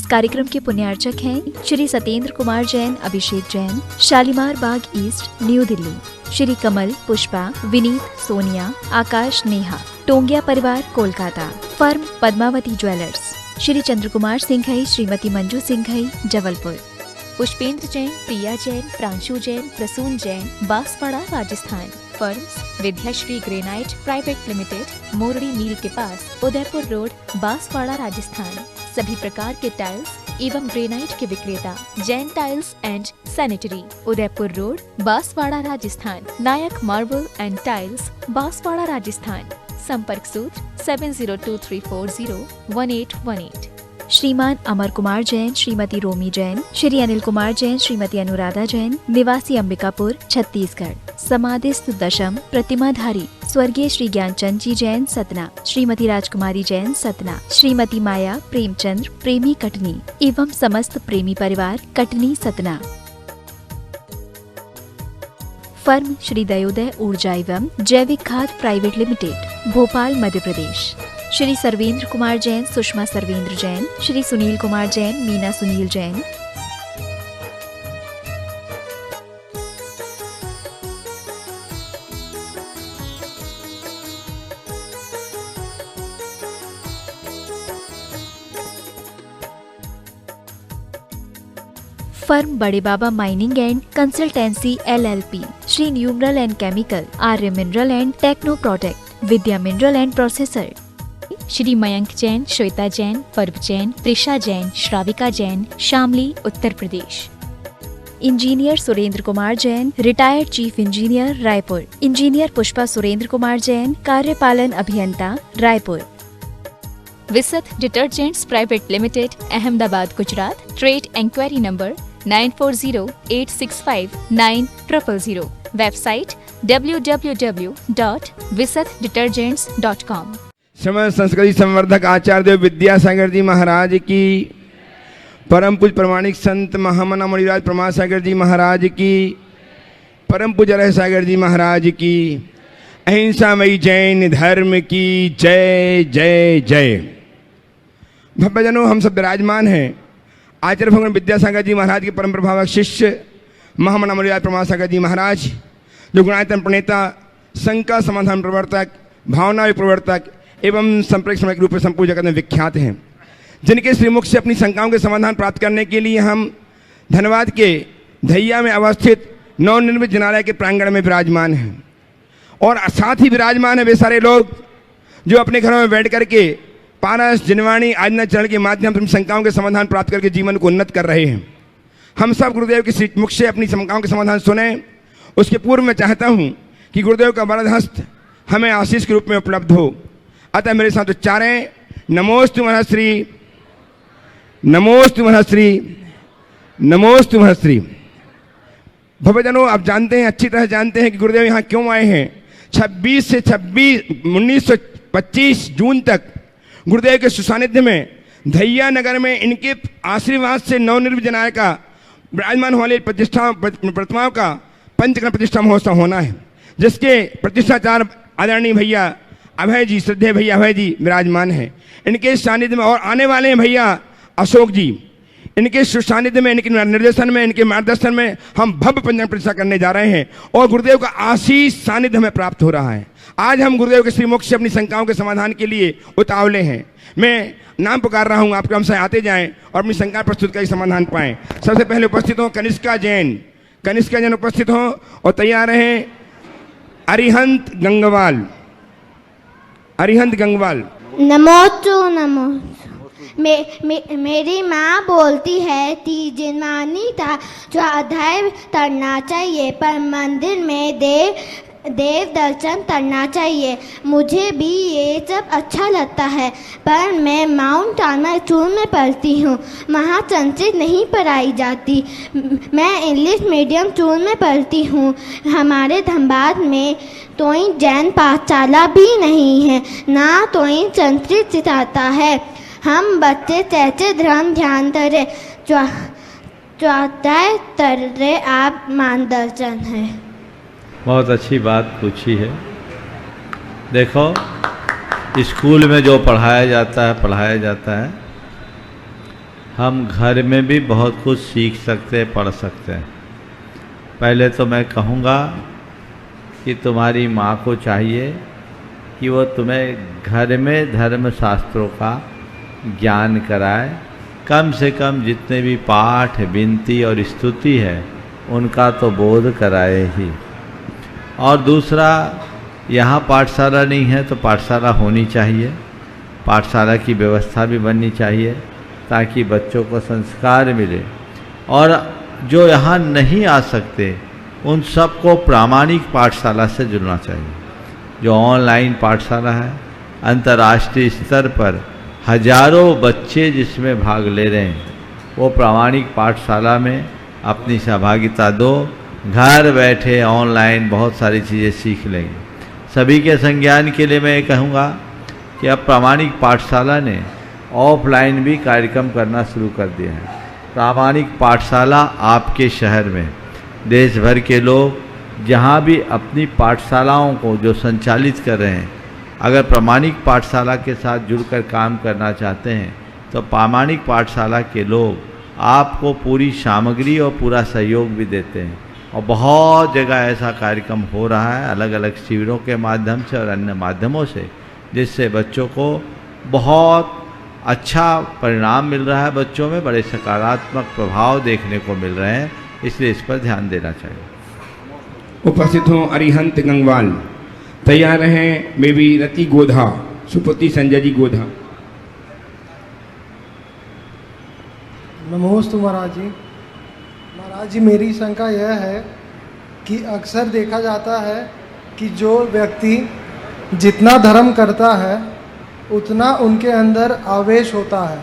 इस कार्यक्रम के पुण्यार्चक हैं श्री सत्येंद्र कुमार जैन, अभिषेक जैन, शालीमार बाग ईस्ट, न्यू दिल्ली। श्री कमल, पुष्पा, विनीत, सोनिया, आकाश, नेहा, टोंगिया परिवार, Kolkata. Firm Padmavati jewellers. Shri Chandra Kumar Singhai, Shrimati Manju Singhai, Jabalpur. Pushpendra Jain, Priya Jain, Pranshu Jain, Prasoon Jain, Banswara, Rajasthan. Firms Vidyashri granite private limited, Mordi मील के पास, उदयपुर रोड, बांसवाड़ा, राजस्थान। सभी प्रकार के टाइल्स एवं ग्रेनाइट के विक्रेता, Jain tiles and sanitary, Udaipur road, Banswara, Rajasthan. Nayak marble and tiles, Banswara, Rajasthan. संपर्क सूत्र 7023401818। श्रीमान अमर कुमार जैन, श्रीमती रोमी जैन, श्री अनिल कुमार जैन, श्रीमती अनुराधा जैन, निवासी अंबिकापुर, छत्तीसगढ़। समाधिस्थ दशम प्रतिमाधारी स्वर्गीय श्री ज्ञानचंद जी जैन, सतना। श्रीमती राजकुमारी जैन, सतना। श्रीमती माया प्रेमचंद्र, प्रेमी, कटनी एवं समस्त प्रेमी परिवार, कटनी, सतना। फर्म श्री दयोदय ऊर्जा एवं जैविक खाद private limited, Bhopal, Madhya Pradesh. Shri Sarvendra Kumar Jain, Sushma Sarvendra Jain, Shri Sunil Kumar Jain, Meena Sunil Jain. Firm Bade Baba mining and consultancy LLP, Shri numeral and chemical, Arya mineral and techno product, Vidya mineral and processor. Shri Mayank Jain, Shweta Jain, Parv Jain, Trisha Jain, Shravika Jain, Shamli, Uttar Pradesh. Engineer Surendra Kumar Jain, retired chief engineer, Raipur. Engineer Pushpa Surendra Kumar Jain, कार्यपालन अभियंता, Raipur. Visat detergents private limited, Ahmedabad, Gujarat. Trade enquiry number 9408659000। Website www.visatdetergents.com। समस्त संस्कृति संवर्धक आचार्य विद्यासागर जी महाराज की, परम पूज्य प्रमाणिक संत महामना मुनिराज प्रमाद सागर जी महाराज की, परम पूज्य रह सागर जी महाराज की, अहिंसामयी जैन धर्म की जय जय जय। भव्यजनों, हम सब विराजमान हैं आचार्य भगवान विद्यासागर जी महाराज के परम प्रभावक शिष्य महामना मुनिराज प्रमाद सागर जी महाराज, जो गुणायतन प्रणेता, शंका समाधान प्रवर्तक, भावना प्रवर्तक एवं संप्रेक्षक समय के रूप में संपूर्ण जगत में विख्यात हैं, जिनके श्रीमुख से अपनी शंकाओं के समाधान प्राप्त करने के लिए हम धनबाद के धैया में अवस्थित नवनिर्मित जिनालय के प्रांगण में विराजमान हैं। और साथ ही विराजमान है वे सारे लोग जो अपने घरों में बैठ करके पारस, जिनवाणी, आज्ञा चरण के माध्यम से शंकाओं के समाधान प्राप्त करके जीवन को उन्नत कर रहे हैं। हम सब गुरुदेव के श्री मुख से अपनी शंकाओं के समाधान सुने। उसके पूर्व मैं चाहता हूँ कि गुरुदेव का वरद हस्त हमें आशीष के रूप में उपलब्ध हो। अतः मेरे साथ उच्चारें, नमोस्तु महश्री, नमोस्तु महश्री, नमोस्तु महश्री। भव्यजनों, आप जानते हैं, अच्छी तरह जानते हैं कि गुरुदेव यहाँ क्यों आए हैं। 1925 जून तक गुरुदेव के सुसानिध्य में धैया नगर में इनके आशीर्वाद से नवनिर्मित जिनालय का विराजमान वाले प्रतिमाओं का पंचकर्म प्रतिष्ठा महोत्सव होना है, जिसके प्रतिष्ठाचार्य आदरणीय भैया अभय जी, श्रद्धेय भैया अभय जी विराजमान हैं। इनके सानिध्य में और आने वाले हैं भैया अशोक जी। इनके सानिध्य में, इनके निर्देशन में, इनके मार्गदर्शन में हम भव्य पंचकर्म प्रतिष्ठा करने जा रहे हैं और गुरुदेव का आशीष सानिध्य हमें प्राप्त हो रहा है। आज हम गुरुदेव के श्रीमुख से अपनी शंकाओं के समाधान के लिए उतावले हैं। मैं नाम पुकार रहा हूँ, आप क्रम से आते जाएं और अपनी शंका प्रस्तुत कर समाधान पाएं। सबसे पहले उपस्थित हो कनिष्का जैन। कनिष्का जैन उपस्थित हो और तैयार रहें। अरिहंत गंगवाल, अरिहंत गंगवाल। नमोस्तु नमोस्तु। मेरी माँ बोलती है कि जिनवानी था जो अध्याय करना चाहिए, पर मंदिर में देव दर्शन करना चाहिए। मुझे भी ये सब अच्छा लगता है, पर मैं माउंट आनाचूर में पढ़ती हूँ, वहाँ संस्कृत नहीं पढ़ाई जाती। मैं इंग्लिश मीडियम स्कूल में पढ़ती हूँ। हमारे धनबाद में कोई जैन पाठशाला भी नहीं है, ना कोई संस्कृत सिखाता है। हम बच्चे कैसे धर्म ध्यान करें, तरह आप मार्गदर्शन है। बहुत अच्छी बात पूछी है। देखो, स्कूल में जो पढ़ाया जाता है हम घर में भी बहुत कुछ सीख सकते हैं, पढ़ सकते हैं। पहले तो मैं कहूँगा कि तुम्हारी माँ को चाहिए कि वो तुम्हें घर में धर्म शास्त्रों का ज्ञान कराए, कम से कम जितने भी पाठ, विनती और स्तुति है उनका तो बोध कराए ही। और दूसरा, यहाँ पाठशाला नहीं है तो पाठशाला होनी चाहिए, पाठशाला की व्यवस्था भी बननी चाहिए ताकि बच्चों को संस्कार मिले। और जो यहाँ नहीं आ सकते उन सबको प्रामाणिक पाठशाला से जुड़ना चाहिए। जो ऑनलाइन पाठशाला है, अंतर्राष्ट्रीय स्तर पर हजारों बच्चे जिसमें भाग ले रहे हैं, वो प्रामाणिक पाठशाला में अपनी सहभागिता दो। घर बैठे ऑनलाइन बहुत सारी चीज़ें सीख लेंगे। सभी के संज्ञान के लिए मैं ये कहूँगा कि अब प्रामाणिक पाठशाला ने ऑफलाइन भी कार्यक्रम करना शुरू कर दिया है। प्रामाणिक पाठशाला आपके शहर में, देश भर के लोग जहाँ भी अपनी पाठशालाओं को जो संचालित कर रहे हैं, अगर प्रामाणिक पाठशाला के साथ जुड़कर काम करना चाहते हैं तो प्रामाणिक पाठशाला के लोग आपको पूरी सामग्री और पूरा सहयोग भी देते हैं। और बहुत जगह ऐसा कार्यक्रम हो रहा है अलग अलग शिविरों के माध्यम से और अन्य माध्यमों से, जिससे बच्चों को बहुत अच्छा परिणाम मिल रहा है। बच्चों में बड़े सकारात्मक प्रभाव देखने को मिल रहे हैं, इसलिए इस पर ध्यान देना चाहिए। उपस्थित हों अरिहंत गंगवाल। तैयार हैं बेबी रति गोधा, सुपुत्री संजय जी गोधा। नमोस्तु महाराज जी। महाराज जी, मेरी शंका यह है कि अक्सर देखा जाता है कि जो व्यक्ति जितना धर्म करता है उतना उनके अंदर आवेश होता है,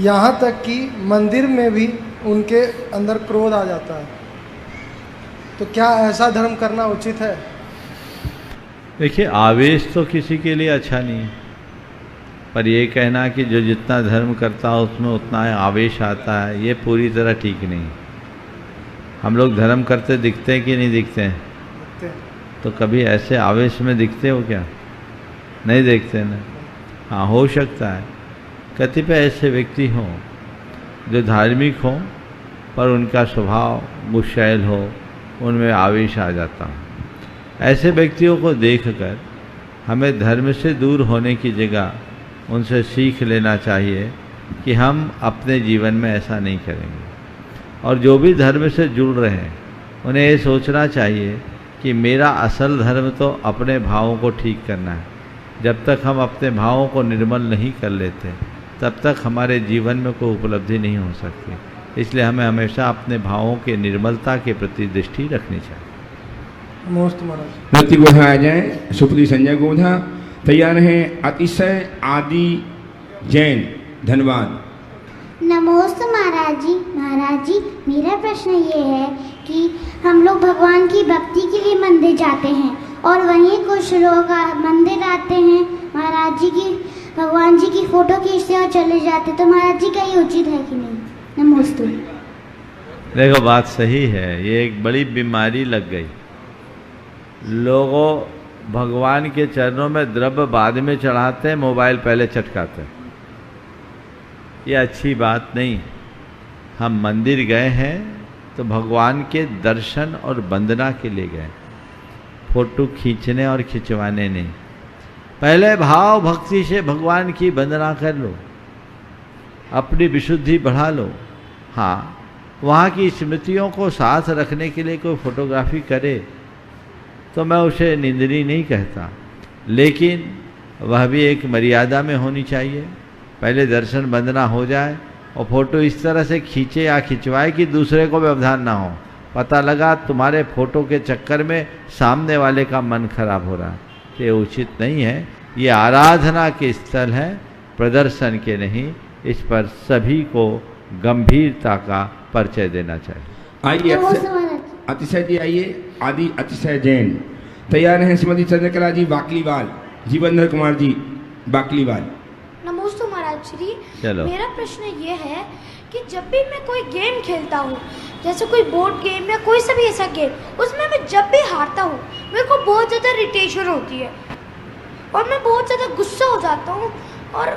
यहाँ तक कि मंदिर में भी उनके अंदर क्रोध आ जाता है। तो क्या ऐसा धर्म करना उचित है? देखिए, आवेश तो किसी के लिए अच्छा नहीं है, पर ये कहना कि जो जितना धर्म करता है उसमें उतना आवेश आता है, ये पूरी तरह ठीक नहीं। हम लोग धर्म करते दिखते हैं कि नहीं दिखते हैं? तो कभी ऐसे आवेश में दिखते हो क्या? नहीं देखते ना। हाँ, हो सकता है कतिपय ऐसे व्यक्ति हों जो धार्मिक हों पर उनका स्वभाव गुस्सैल हो, उनमें आवेश आ जाता हो। ऐसे व्यक्तियों को देखकर हमें धर्म से दूर होने की जगह उनसे सीख लेना चाहिए कि हम अपने जीवन में ऐसा नहीं करेंगे। और जो भी धर्म से जुड़ रहे हैं उन्हें ये सोचना चाहिए कि मेरा असल धर्म तो अपने भावों को ठीक करना है। जब तक हम अपने भावों को निर्मल नहीं कर लेते तब तक हमारे जीवन में कोई उपलब्धि नहीं हो सकती। इसलिए हमें हमेशा अपने भावों के निर्मलता के प्रति दृष्टि रखनी चाहिए। नमस्ते महाराज। रति गोधा आ जाए, सुपुत्री संजय गोधा। तैयार हैं अतिशय आदि जैन, धन्यवाद। नमोस्तु महाराज जी। महाराज जी, मेरा प्रश्न ये है कि हम लोग भगवान की भक्ति के लिए मंदिर जाते हैं और वहीं कुछ लोग मंदिर आते हैं, महाराज जी की भगवान जी की फोटो खींचते और चले जाते, तो महाराज जी का ये उचित है कि नहीं? नमोस्तु। देखो, बात सही है, ये एक बड़ी बीमारी लग गई। लोगों भगवान के चरणों में द्रव्य बाद में चढ़ाते हैं, मोबाइल पहले चटकाते हैं। ये अच्छी बात नहीं। हम मंदिर गए हैं तो भगवान के दर्शन और वंदना के लिए गए, फोटो खींचने और खिंचवाने नहीं। पहले भाव भक्ति से भगवान की वंदना कर लो, अपनी विशुद्धि बढ़ा लो। हाँ, वहाँ की स्मृतियों को साथ रखने के लिए कोई फोटोग्राफी करे तो मैं उसे निंदनीय नहीं कहता, लेकिन वह भी एक मर्यादा में होनी चाहिए। पहले दर्शन वंदना हो जाए और फोटो इस तरह से खींचे या खिंचवाए कि दूसरे को व्यवधान ना हो। पता लगा तुम्हारे फोटो के चक्कर में सामने वाले का मन खराब हो रहा है, तो ये उचित नहीं है। ये आराधना के स्थल है, प्रदर्शन के नहीं। इस पर सभी को गंभीरता का परिचय देना चाहिए। आइए अतिशय जी, आइए आदि अतिशय जैन। तैयार हैं श्रीमती चंद्रकला जी बाकलीवाल, जीवनधर कुमार जी बाकलीवाल। नमस्ते महाराज श्री। चलो। मेरा प्रश्न ये है कि जब भी मैं कोई गेम खेलता हूँ, जैसे कोई बोर्ड गेम या कोई सा भी ऐसा गेम, उसमें मैं जब भी हारता हूँ मेरे को बहुत ज़्यादा इरिटेशन होती है और मैं बहुत ज़्यादा गुस्सा हो जाता हूँ और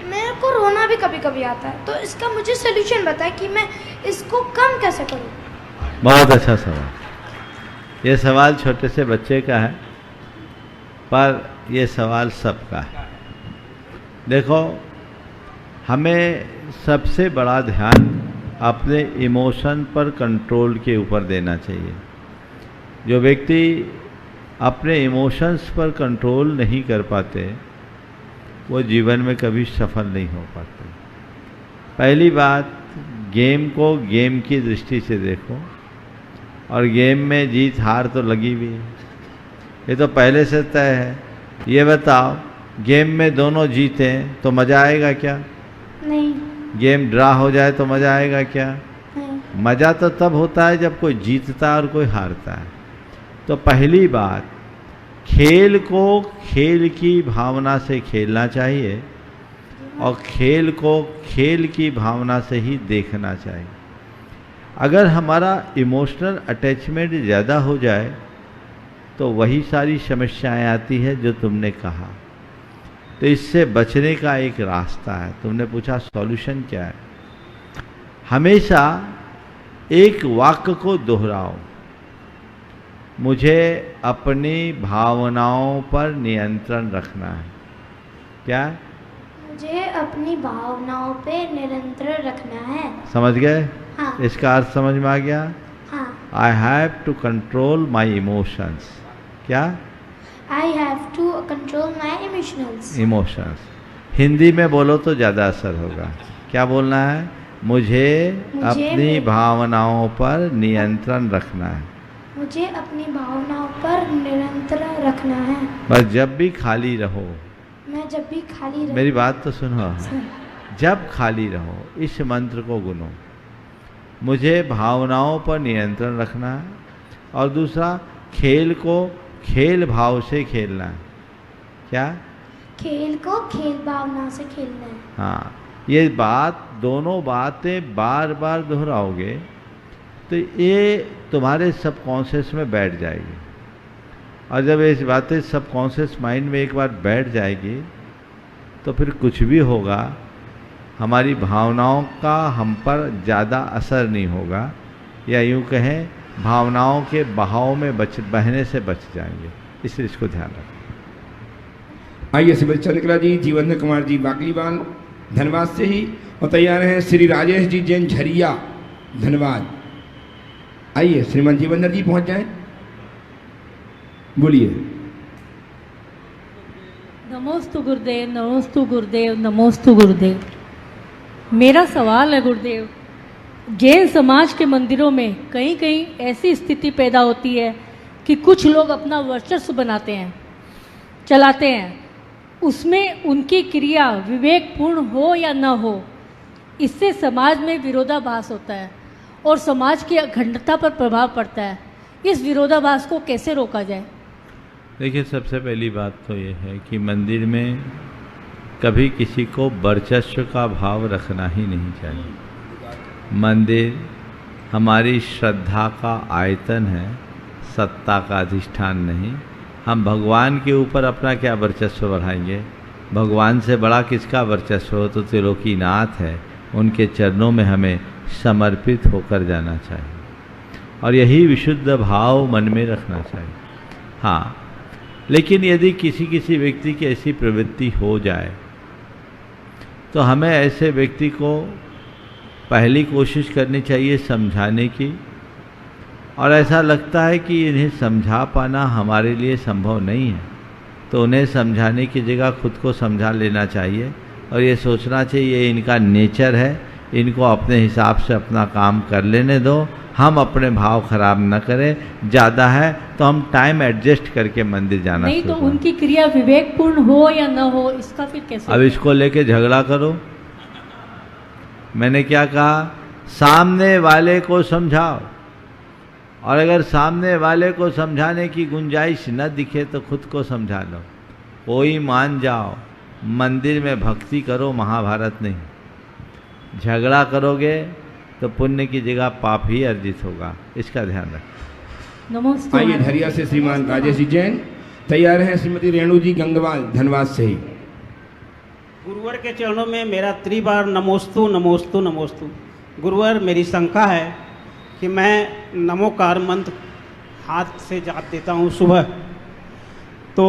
मेरे को रोना भी कभी कभी आता है, तो इसका मुझे सोल्यूशन बताएं कि मैं इसको कम कैसे करूं। बहुत अच्छा सवाल। ये सवाल छोटे से बच्चे का है, पर ये सवाल सबका है। देखो, हमें सबसे बड़ा ध्यान अपने इमोशन पर कंट्रोल के ऊपर देना चाहिए। जो व्यक्ति अपने इमोशंस पर कंट्रोल नहीं कर पाते, वो जीवन में कभी सफल नहीं हो पाते। पहली बात, गेम को गेम की दृष्टि से देखो, और गेम में जीत हार तो लगी हुई है, ये तो पहले से तय है। ये बताओ, गेम में दोनों जीतें तो मज़ा आएगा क्या? नहीं। गेम ड्रा हो जाए तो मज़ा आएगा क्या? नहीं। मज़ा तो तब होता है जब कोई जीतता है और कोई हारता है। तो पहली बात, खेल को खेल की भावना से खेलना चाहिए, और खेल को खेल की भावना से ही देखना चाहिए। अगर हमारा इमोशनल अटैचमेंट ज़्यादा हो जाए तो वही सारी समस्याएं आती है जो तुमने कहा। तो इससे बचने का एक रास्ता है। तुमने पूछा सॉल्यूशन क्या है? हमेशा एक वाक्य को दोहराओ, मुझे अपनी भावनाओं पर नियंत्रण रखना है। क्या? मुझे अपनी भावनाओं पे नियंत्रण रखना है। समझ गए? हाँ। इसका अर्थ समझ में आ गया? हाँ। I have to control my emotions. क्या? I have to control my emotions. Hindi में बोलो तो ज़्यादा असर होगा। क्या बोलना है? मुझे अपनी भावनाओं पर नियंत्रण रखना है। मुझे अपनी भावनाओं पर नियंत्रण रखना है। बस जब भी खाली रहो, मैं जब भी खाली रहूं, मेरी बात तो सुनो, जब खाली रहो इस मंत्र को गुनो, मुझे भावनाओं पर नियंत्रण रखना है। और दूसरा, खेल को खेल भाव से खेलना है। क्या? खेल को खेल भावना से खेलना है। हाँ, ये बात, दोनों बातें बार बार दोहराओगे तो ये तुम्हारे सबकॉन्शियस में बैठ जाएगी, और जब ये बातें सबकॉन्शियस माइंड में एक बार बैठ जाएगी तो फिर कुछ भी होगा, हमारी भावनाओं का हम पर ज़्यादा असर नहीं होगा, या यूँ कहें भावनाओं के बहाव में बहने से बच जाएंगे। इसलिए इसको ध्यान रखें। आइए श्री चंद्रकला जी, जीवन कुमार जी बाकलीवाल धनबाद से ही, और तैयार हैं श्री राजेश जी जैन झरिया धनबाद। आइए श्रीमान जीवंदर जी पहुंच जाएं, बोलिए। नमोस्तु गुरुदेव, नमोस्तु गुरुदेव, नमोस्तु गुरुदेव। मेरा सवाल है गुरुदेव, जैन समाज के मंदिरों में कहीं कहीं ऐसी स्थिति पैदा होती है कि कुछ लोग अपना वर्चस्व बनाते हैं, चलाते हैं, उसमें उनकी क्रिया विवेकपूर्ण हो या न हो, इससे समाज में विरोधाभास होता है और समाज की अखंडता पर प्रभाव पड़ता है। इस विरोधाभास को कैसे रोका जाए? देखिए, सबसे पहली बात तो ये है कि मंदिर में कभी किसी को वर्चस्व का भाव रखना ही नहीं चाहिए। मंदिर हमारी श्रद्धा का आयतन है, सत्ता का अधिष्ठान नहीं। हम भगवान के ऊपर अपना क्या वर्चस्व बढ़ाएंगे? भगवान से बड़ा किसका वर्चस्व हो? तो त्रिलोकीनाथ है, उनके चरणों में हमें समर्पित होकर जाना चाहिए, और यही विशुद्ध भाव मन में रखना चाहिए। हाँ, लेकिन यदि किसी व्यक्ति की ऐसी प्रवृत्ति हो जाए तो हमें ऐसे व्यक्ति को पहली कोशिश करनी चाहिए समझाने की, और ऐसा लगता है कि इन्हें समझा पाना हमारे लिए संभव नहीं है तो उन्हें समझाने की जगह खुद को समझा लेना चाहिए, और ये सोचना चाहिए इनका नेचर है, इनको अपने हिसाब से अपना काम कर लेने दो, हम अपने भाव खराब न करें। ज़्यादा है तो हम टाइम एडजस्ट करके मंदिर जाना नहीं तो उनकी क्रिया विवेकपूर्ण हो या न हो, इसका फिर कैसे? अब इसको लेके झगड़ा करो। मैंने क्या कहा? सामने वाले को समझाओ, और अगर सामने वाले को समझाने की गुंजाइश न दिखे तो खुद को समझा लो। कोई मान जाओ, मंदिर में भक्ति करो, महाभारत नहीं। झगड़ा करोगे तो पुण्य की जगह पाप ही अर्जित होगा, इसका ध्यान रखें। नमस्ते। आइए धरिया से श्रीमान राजेश जी जैन, तैयार हैं श्रीमती रेणु जी गंगवाल धनबाद से ही, गुरुवर के चरणों में मेरा त्रिबार नमोस्तु नमोस्तु नमोस्तु। गुरुवर, मेरी शंका है कि मैं नमोकार मंत्र हाथ से जाप देता हूँ सुबह, तो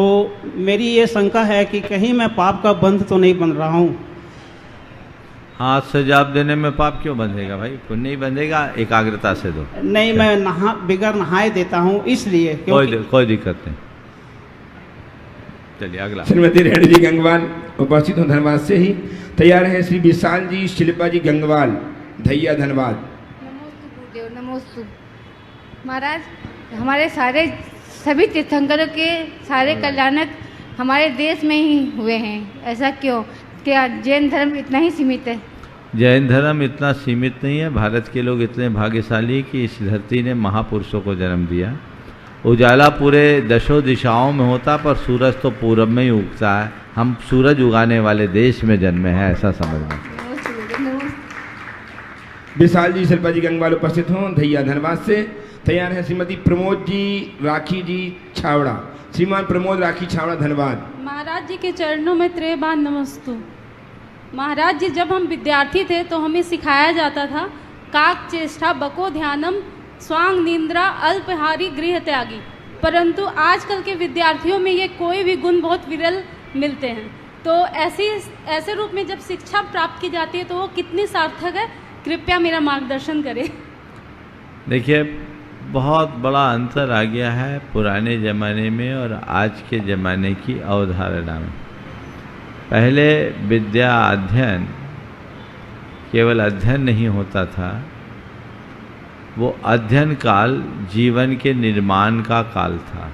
मेरी ये शंका है कि कहीं मैं पाप का बंध तो नहीं बन रहा हूँ। हाथ से जाप देने में पाप क्यों बंधेगा भाई? पुण्य ही बंधेगा, एकाग्रता से दो। नहीं, मैं बिगर नहाए देता हूँ इसलिए। कोई दिक्कत नहीं। चलिए अगला। श्रीमती रेणु जी गंगवाल उपस्थित हो धनबाद से ही। तैयार हैं श्री विशाल जी शिल्पा जी गंगवाल धैया धनबाद। नमोस्तु गुरुदेव, नमोस्तु महाराज। हमारे सारे सभी तीर्थंकरों के सारे कल्याणक हमारे देश में ही हुए हैं, ऐसा क्यों? क्या जैन धर्म इतना ही सीमित है? जैन धर्म इतना सीमित नहीं है। भारत के लोग इतने भाग्यशाली कि इस धरती ने महापुरुषों को जन्म दिया। उजाला पूरे दशों दिशाओं में होता, पर सूरज तो पूरब में ही उगता है। हम सूरज उगाने वाले देश में जन्मे हैं, ऐसा समझना। विशाल जी शिल्पा जी गंगवाल उपस्थित हों धैया धनबाद से। तैयार है श्रीमती प्रमोद जी राखी जी छावड़ा। श्रीमान प्रमोद राखी छावड़ा धनबाद। महाराज जी के चरणों में त्रिबार नमस्तु। महाराज जी, जब हम विद्यार्थी थे तो हमें सिखाया जाता था काक चेष्टा बको ध्यानम स्वांग निंद्रा अल्पहारी गृह त्यागी, परंतु आजकल के विद्यार्थियों में ये कोई भी गुण बहुत विरल मिलते हैं। तो ऐसे रूप में जब शिक्षा प्राप्त की जाती है तो वो कितनी सार्थक है, कृपया मेरा मार्गदर्शन करें। देखिए, बहुत बड़ा अंतर आ गया है पुराने ज़माने में और आज के ज़माने की अवधारणा में। पहले विद्या अध्ययन केवल अध्ययन नहीं होता था, वो अध्ययन काल जीवन के निर्माण का काल था।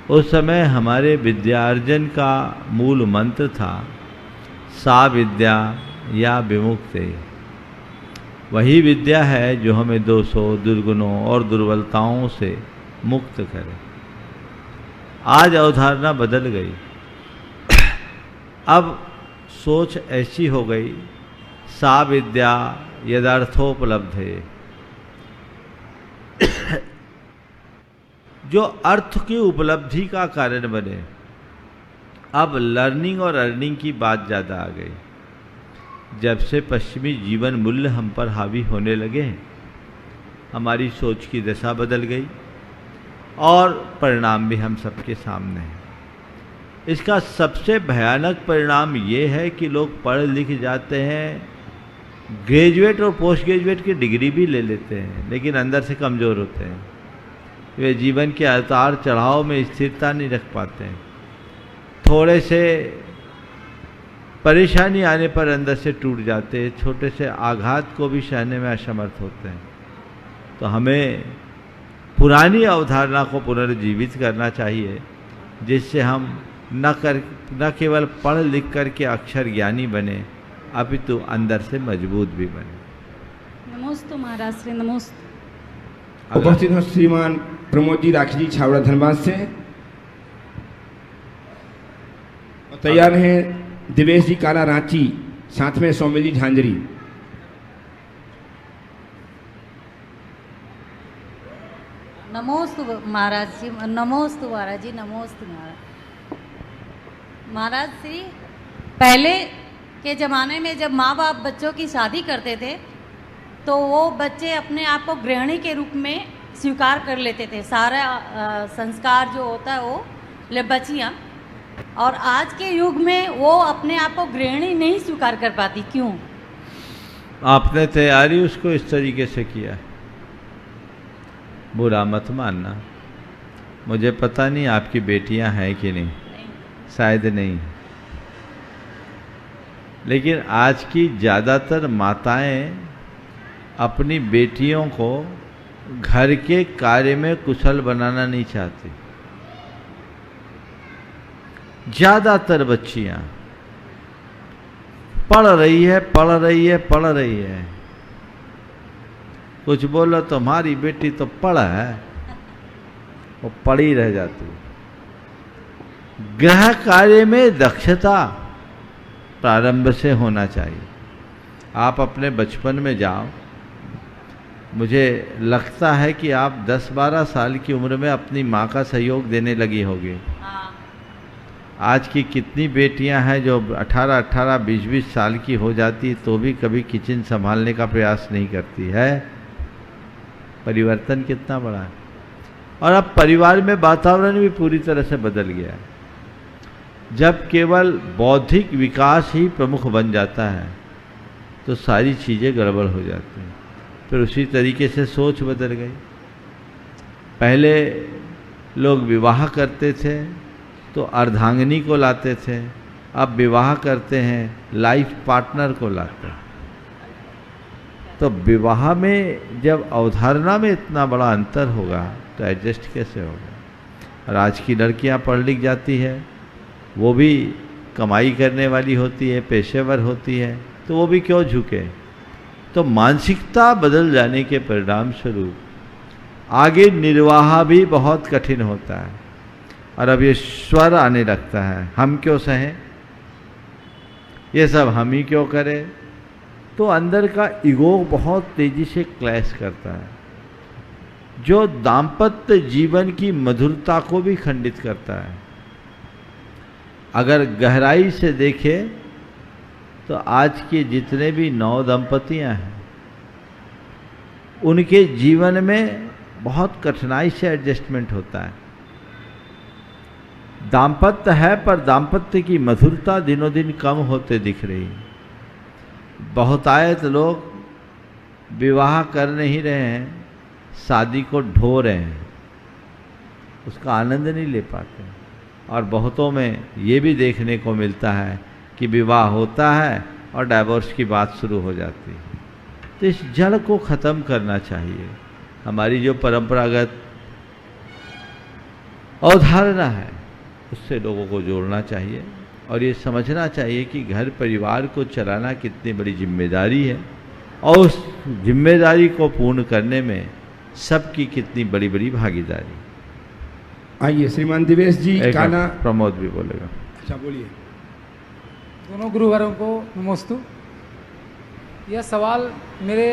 उस समय हमारे विद्यार्जन का मूल मंत्र था सा विद्या या विमुक्ति। वही विद्या है जो हमें दोषों, दुर्गुणों और दुर्बलताओं से मुक्त करे। आज अवधारणा बदल गई। अब सोच ऐसी हो गई, सा विद्या यदार्थोपलब्ध है। जो अर्थ की उपलब्धि का कारण बने। अब लर्निंग और अर्निंग की बात ज़्यादा आ गई। जब से पश्चिमी जीवन मूल्य हम पर हावी होने लगे, हमारी सोच की दशा बदल गई और परिणाम भी हम सबके सामने हैं। इसका सबसे भयानक परिणाम ये है कि लोग पढ़ लिख जाते हैं, ग्रेजुएट और पोस्ट ग्रेजुएट की डिग्री भी ले लेते हैं, लेकिन अंदर से कमज़ोर होते हैं। वे जीवन के उतार चढ़ाव में स्थिरता नहीं रख पाते हैं। थोड़े से परेशानी आने पर अंदर से टूट जाते हैं, छोटे से आघात को भी सहने में असमर्थ होते हैं। तो हमें पुरानी अवधारणा को पुनर्जीवित करना चाहिए, जिससे हम न केवल पढ़ लिख कर के अक्षर ज्ञानी बने, अपितु अंदर से मजबूत भी बने। नमोस्तु महाराज श्री नमोस्तु। उपस्थित हो श्रीमान प्रमोद जी राखी जी छावड़ा धनबाद से। तैयार हैं दिवेश जी काला रांची, साथ में सौम्य जी झांझरी। नमोस्तु महाराज जी, नमोस्तु महाराज जी, नमोस्तु महाराज। महाराज श्री, पहले के ज़माने में जब माँ बाप बच्चों की शादी करते थे तो वो बच्चे अपने आप को गृहिणी के रूप में स्वीकार कर लेते थे। सारा संस्कार जो होता है वो ले बच्चियाँ, और आज के युग में वो अपने आप को गृहिणी नहीं स्वीकार कर पाती। क्यों? आपने तैयारी उसको इस तरीके से किया। बुरा मत मानना। मुझे पता नहीं आपकी बेटियां हैं कि नहीं, शायद नहीं, लेकिन आज की ज़्यादातर माताएं अपनी बेटियों को घर के कार्य में कुशल बनाना नहीं चाहती। ज़्यादातर बच्चियां पढ़ रही है, कुछ बोलो तुम्हारी बेटी तो पढ़ है, वो पढ़ी रह जाती। गृह कार्य में दक्षता प्रारंभ से होना चाहिए। आप अपने बचपन में जाओ, मुझे लगता है कि आप 10-12 साल की उम्र में अपनी माँ का सहयोग देने लगी होगी। आज की कितनी बेटियां हैं जो 18-18, 20-20 साल की हो जाती तो भी कभी किचन संभालने का प्रयास नहीं करती है। परिवर्तन कितना बड़ा है। और अब परिवार में वातावरण भी पूरी तरह से बदल गया है। जब केवल बौद्धिक विकास ही प्रमुख बन जाता है तो सारी चीज़ें गड़बड़ हो जाती हैं। फिर उसी तरीके से सोच बदल गई। पहले लोग विवाह करते थे तो अर्धांगिनी को लाते थे, अब विवाह करते हैं लाइफ पार्टनर को लाते हैं। तो विवाह में जब अवधारणा में इतना बड़ा अंतर होगा तो एडजस्ट कैसे होगा। और आज की लड़कियां पढ़ लिख जाती है, वो भी कमाई करने वाली होती है, पेशेवर होती है, तो वो भी क्यों झुके। तो मानसिकता बदल जाने के परिणाम स्वरूप आगे निर्वाह भी बहुत कठिन होता है। और अब ये स्वर आने लगता है, हम क्यों सहें, ये सब हम ही क्यों करें। तो अंदर का ईगो बहुत तेजी से क्लैश करता है, जो दाम्पत्य जीवन की मधुरता को भी खंडित करता है। अगर गहराई से देखें तो आज के जितने भी नव दंपतियां हैं उनके जीवन में बहुत कठिनाई से एडजस्टमेंट होता है। दाम्पत्य है पर दाम्पत्य की मधुरता दिनों दिन कम होते दिख रही है। बहुतायत लोग विवाह कर नहीं रहे हैं, शादी को ढो रहे हैं, उसका आनंद नहीं ले पाते। और बहुतों में ये भी देखने को मिलता है कि विवाह होता है और डाइवोर्स की बात शुरू हो जाती है। तो इस जड़ को ख़त्म करना चाहिए। हमारी जो परंपरागत अवधारणा है उससे लोगों को जोड़ना चाहिए और ये समझना चाहिए कि घर परिवार को चलाना कितनी बड़ी जिम्मेदारी है और उस जिम्मेदारी को पूर्ण करने में सबकी कितनी बड़ी बड़ी भागीदारी। आइए श्रीमान दिवेश जी का ना प्रमोद भी बोलेगा। अच्छा बोलिए। दोनों गुरुवारों को नमोस्तु। यह सवाल मेरे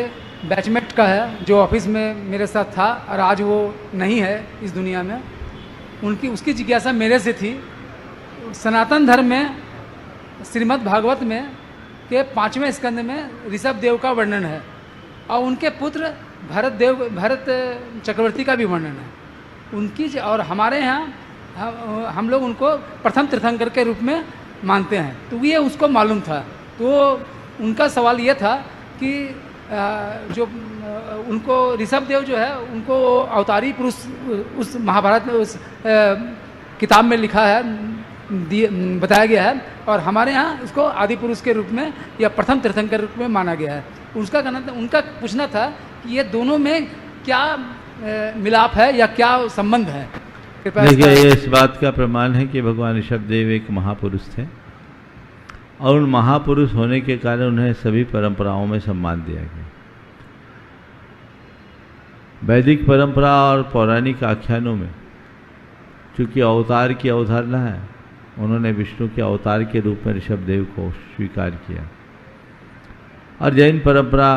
बैचमेट का है जो ऑफिस में मेरे साथ था और आज वो नहीं है इस दुनिया में। उसकी जिज्ञासा मेरे से थी। सनातन धर्म में श्रीमद् भागवत में के 5वें स्कंद में ऋषभ देव का वर्णन है और उनके पुत्र भरत चक्रवर्ती का भी वर्णन है उनकी। और हमारे यहाँ हम लोग उनको प्रथम तीर्थंकर के रूप में मानते हैं, तो ये उसको मालूम था। तो उनका सवाल ये था कि जो उनको ऋषभ देव जो है उनको अवतारी पुरुष उस महाभारत में उस किताब में लिखा है, बताया गया है और हमारे यहाँ इसको आदि पुरुष के रूप में या प्रथम तीर्थंकर के रूप में माना गया है। उसका कहना था, उनका पूछना था कि ये दोनों में क्या मिलाप है या क्या संबंध है। देखिए, ये इस बात का प्रमाण है कि भगवान ऋषभ देव एक महापुरुष थे और उन महापुरुष होने के कारण उन्हें सभी परंपराओं में सम्मान दिया गया। वैदिक परंपरा और पौराणिक आख्यानों में चूँकि अवतार की अवधारणा है, उन्होंने विष्णु के अवतार के रूप में ऋषभ देव को स्वीकार किया। और जैन परंपरा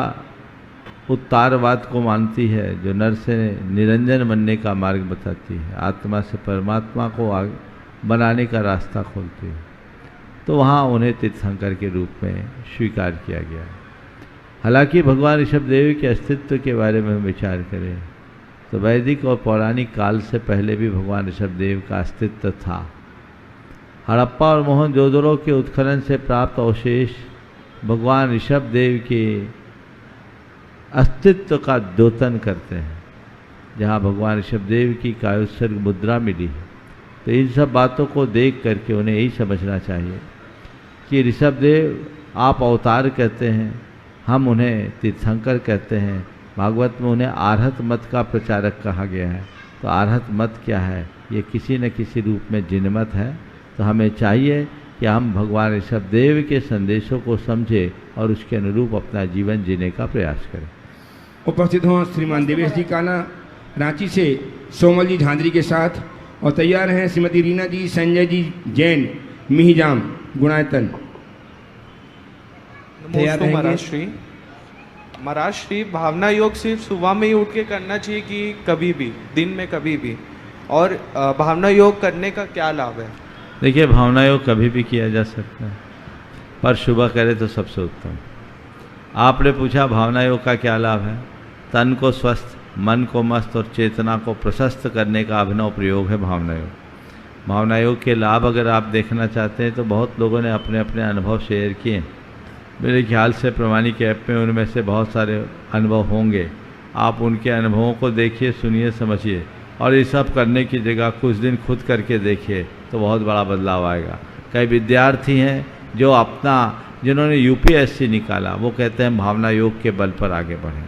उत्तारवाद को मानती है, जो नर से निरंजन बनने का मार्ग बताती है, आत्मा से परमात्मा को बनाने का रास्ता खोलती है। तो वहाँ उन्हें तीर्थंकर के रूप में स्वीकार किया गया। हालांकि भगवान ऋषभ देव के अस्तित्व के बारे में हम विचार करें तो वैदिक और पौराणिक काल से पहले भी भगवान ऋषभ देव का अस्तित्व था। हड़प्पा और मोहनजोदड़ो के उत्खनन से प्राप्त अवशेष भगवान ऋषभ देव के अस्तित्व का द्योतन करते हैं। जहाँ भगवान ऋषभ देव की कायोत्सर्ग मुद्रा मिली है, तो इन सब बातों को देख करके उन्हें यही समझना चाहिए कि ऋषभ देव आप अवतार कहते हैं, हम उन्हें तीर्थंकर कहते हैं। भागवत में उन्हें आर्हत मत का प्रचारक कहा गया है। तो आर्हत मत क्या है? ये किसी न किसी रूप में जिनमत है। तो हमें चाहिए कि हम भगवान ऋषभ देव के संदेशों को समझें और उसके अनुरूप अपना जीवन जीने का प्रयास करें। उपस्थित हों श्रीमान देवेश जी काना रांची से सोमल जी झांझरी के साथ, और तैयार हैं श्रीमती रीना जी, संजय जी जैन, मिहिजाम गुणायतन। महाराज श्री भावना योग सिर्फ सुबह में ही उठ के करना चाहिए कि कभी भी दिन में कभी भी, और भावना योग करने का क्या लाभ है? देखिए, भावना योग कभी भी किया जा सकता है, पर सुबह करे तो सबसे उत्तम। आपने पूछा भावना योग का क्या लाभ है। तन को स्वस्थ, मन को मस्त और चेतना को प्रशस्त करने का अभिनव प्रयोग है भावना योग। भावना योग के लाभ अगर आप देखना चाहते हैं तो बहुत लोगों ने अपने अपने अनुभव शेयर किए। मेरे ख्याल से प्रमाणिक ऐप में उनमें से बहुत सारे अनुभव होंगे। आप उनके अनुभवों को देखिए, सुनिए, समझिए, और ये सब करने की जगह कुछ दिन खुद करके देखिए तो बहुत बड़ा बदलाव आएगा। कई विद्यार्थी हैं जो जिन्होंने यूपीएससी निकाला, वो कहते हैं भावना योग के बल पर आगे बढ़ें।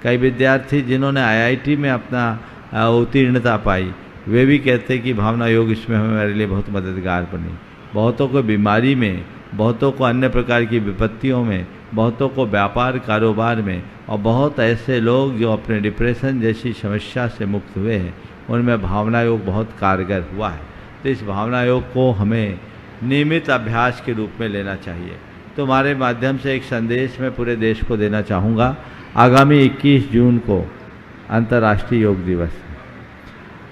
कई विद्यार्थी जिन्होंने आईआईटी में अपना उत्तीर्णता पाई, वे भी कहते हैं कि भावना योग इसमें हमारे लिए बहुत मददगार बनी। बहुतों को बीमारी में, बहुतों को अन्य प्रकार की विपत्तियों में, बहुतों को व्यापार कारोबार में, और बहुत ऐसे लोग जो अपने डिप्रेशन जैसी समस्या से मुक्त हुए हैं, उनमें भावना योग बहुत कारगर हुआ है। तो इस भावना योग को हमें नियमित अभ्यास के रूप में लेना चाहिए। तुम्हारे माध्यम से एक संदेश मैं पूरे देश को देना चाहूँगा। आगामी 21 जून को अंतर्राष्ट्रीय योग दिवस है।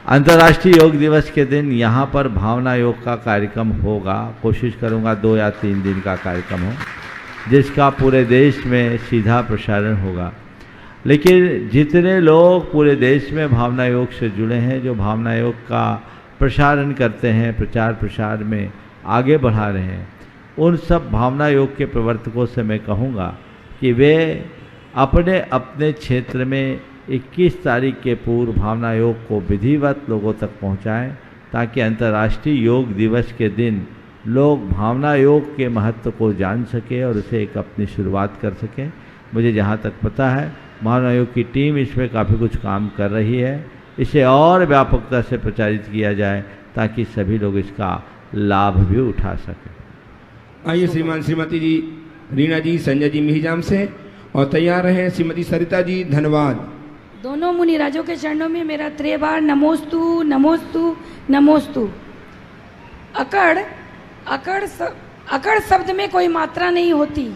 अंतर्राष्ट्रीय योग दिवस के दिन यहाँ पर भावना योग का कार्यक्रम होगा। कोशिश करूँगा 2 या 3 दिन का कार्यक्रम हो, जिसका पूरे देश में सीधा प्रसारण होगा। लेकिन जितने लोग पूरे देश में भावना योग से जुड़े हैं, जो भावना योग का प्रसारण करते हैं, प्रचार प्रसार में आगे बढ़ा रहे हैं, उन सब भावना योग के प्रवर्तकों से मैं कहूँगा कि वे अपने अपने क्षेत्र में 21 तारीख के पूर्व भावना योग को विधिवत लोगों तक पहुँचाएँ, ताकि अंतर्राष्ट्रीय योग दिवस के दिन लोग भावना योग के महत्व को जान सकें और उसे एक अपनी शुरुआत कर सकें। मुझे जहाँ तक पता है, भावना योग की टीम इसमें काफ़ी कुछ काम कर रही है। इसे और व्यापकता से प्रचारित किया जाए ताकि सभी लोग इसका लाभ भी उठा सकें। आइए श्रीमान श्रीमती जी रीना जी संजय जी मिहिजाम से, और तैयार हैं श्रीमती सरिता जी धन्यवाद। दोनों मुनिराजों के चरणों में मेरा त्रिबार नमोस्तु नमोस्तु नमोस्तु। अकड़ शब्द में कोई मात्रा नहीं होती,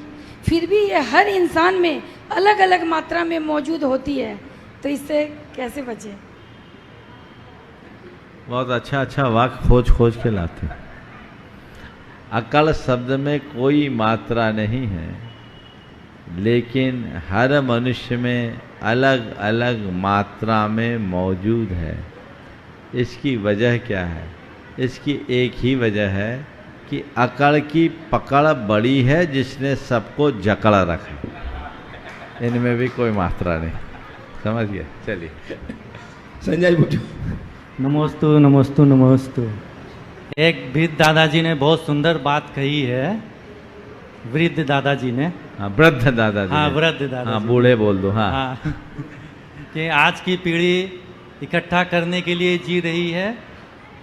फिर भी ये हर इंसान में अलग अलग मात्रा में मौजूद होती है, तो इससे कैसे बचें? बहुत अच्छा वाक्य खोज के लाते हैं। अकड़ शब्द में कोई मात्रा नहीं है, लेकिन हर मनुष्य में अलग अलग मात्रा में मौजूद है। इसकी वजह क्या है? इसकी एक ही वजह है कि अकड़ की पकड़ बड़ी है, जिसने सबको जकड़ रखा। इनमें भी कोई मात्रा नहीं। समझ गए? चलिए संजय पूछो। नमोस्तु नमोस्तु नमोस्तु। एक वृद्ध दादाजी ने बहुत सुंदर बात कही है। वृद्ध दादाजी ने, हाँ, वृद्ध दादाजी, हाँ, वृद्ध दादाजी, हाँ, बूढ़े बोल दो, हाँ, हाँ कि आज की पीढ़ी इकट्ठा करने के लिए जी रही है,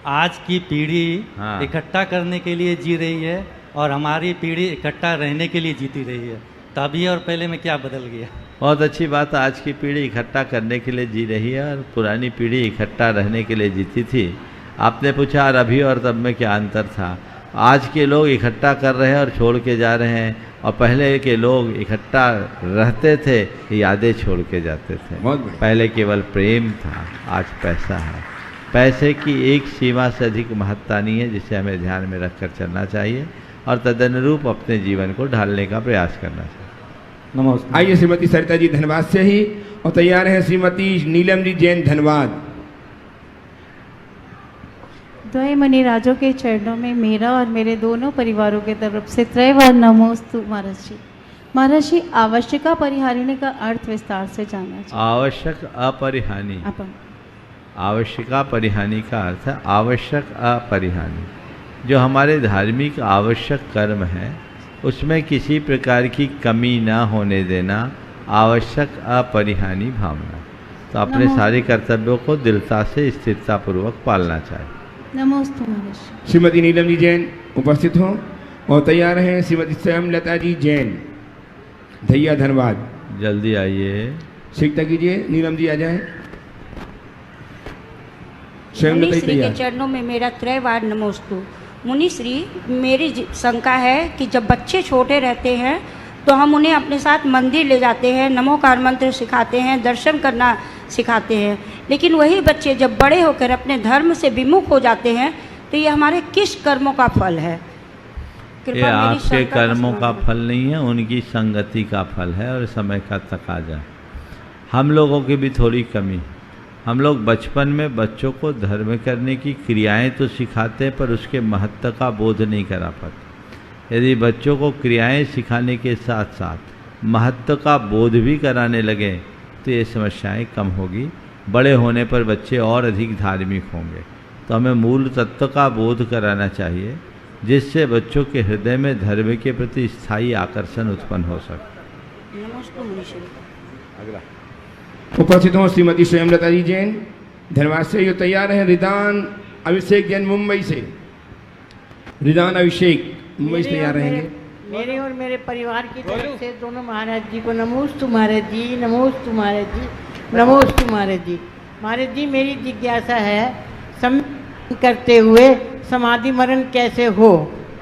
आज की पीढ़ी हाँ, इकट्ठा करने के लिए जी रही है, और हमारी पीढ़ी इकट्ठा रहने के लिए जीती रही है। तो अभी और पहले में क्या बदल गया? बहुत अच्छी बात। आज की पीढ़ी इकट्ठा करने के लिए जी रही है और पुरानी पीढ़ी इकट्ठा रहने के लिए जीती थी। आपने पूछा और अभी और तब में क्या अंतर था? आज के लोग इकट्ठा कर रहे हैं और छोड़ के जा रहे हैं, और पहले के लोग इकट्ठा रहते थे, यादें छोड़ के जाते थे। पहले केवल प्रेम था, आज पैसा है। पैसे की एक सीमा से अधिक महत्ता नहीं है, जिसे हमें ध्यान में रखकर चलना चाहिए और तदनुरूप अपने जीवन को ढालने का प्रयास करना चाहिए। नमस्कार। आइए श्रीमती सरिता जी धनबाद से ही, और तैयार हैं श्रीमती नीलम जी जैन धनबाद। द्वय मुनिराजों के चरणों में मेरा और मेरे दोनों परिवारों के तरफ से त्रैवार नमोस्तु महाराज जी। महाराज जी, आवश्यका परिहारिणी का अर्थ विस्तार से जानना चाहिए। आवश्यक अपरिहानी, आवश्यका परिहानी का अर्थ है आवश्यक अपरिहानी। जो हमारे धार्मिक आवश्यक कर्म है, उसमें किसी प्रकार की कमी ना होने देना आवश्यक अपरिहानी भावना। तो अपने सारे कर्तव्यों को दृढ़ता से स्थिरता पूर्वक पालना चाहिए। नमोस्तु महाराज। श्रीमती नीलम जी जैन उपस्थित हों, और तैयार हैं श्रीमती स्वयंलता जी जैन धैया धनबाद। जल्दी आइए, शीघ्रता कीजिए। नीलम जी आ जाएं। मुनि श्री के चरणों में मेरा त्रैवार नमोस्तु। मुनि श्री, मेरी शंका है कि जब बच्चे छोटे रहते हैं तो हम उन्हें अपने साथ मंदिर ले जाते हैं, नमोकार मंत्र सिखाते हैं, दर्शन करना सिखाते हैं, लेकिन वही बच्चे जब बड़े होकर अपने धर्म से विमुख हो जाते हैं तो ये हमारे किस कर्मों का फल है? ये कृपा मेरी आपके शंका कर्मों का समाधान। फल नहीं है, उनकी संगति का फल है और समय का तकाजा। हम लोगों की भी थोड़ी कमी। हम लोग बचपन में बच्चों को धर्म करने की क्रियाएं तो सिखाते हैं, पर उसके महत्व का बोध नहीं करा पाते। यदि बच्चों को क्रियाएं सिखाने के साथ साथ महत्व का बोध भी कराने लगे तो ये समस्याएं कम होगी। बड़े होने पर बच्चे और अधिक धार्मिक होंगे। तो हमें मूल तत्व का बोध कराना चाहिए, जिससे बच्चों के हृदय में धर्म के प्रति स्थायी आकर्षण उत्पन्न हो सके। नमस्ते मुनीश्वरी। अगला उपस्थित हो श्रीमती स्वयंलता जी जैन, धन्यवाद से जो तैयार हैं। रिदान अभिषेक जैन मुंबई से। रिदान अभिषेक मुंबई से तैयार रहेंगे। मेरे और मेरे परिवार की तरफ से दोनों महाराज जी को नमोस्तु महाराज जी, नमोस्तु महाराज जी, नमोस्तु महाराज जी। महाराज जी, मेरी जिज्ञासा है, सम्यक करते हुए समाधि मरण कैसे हो?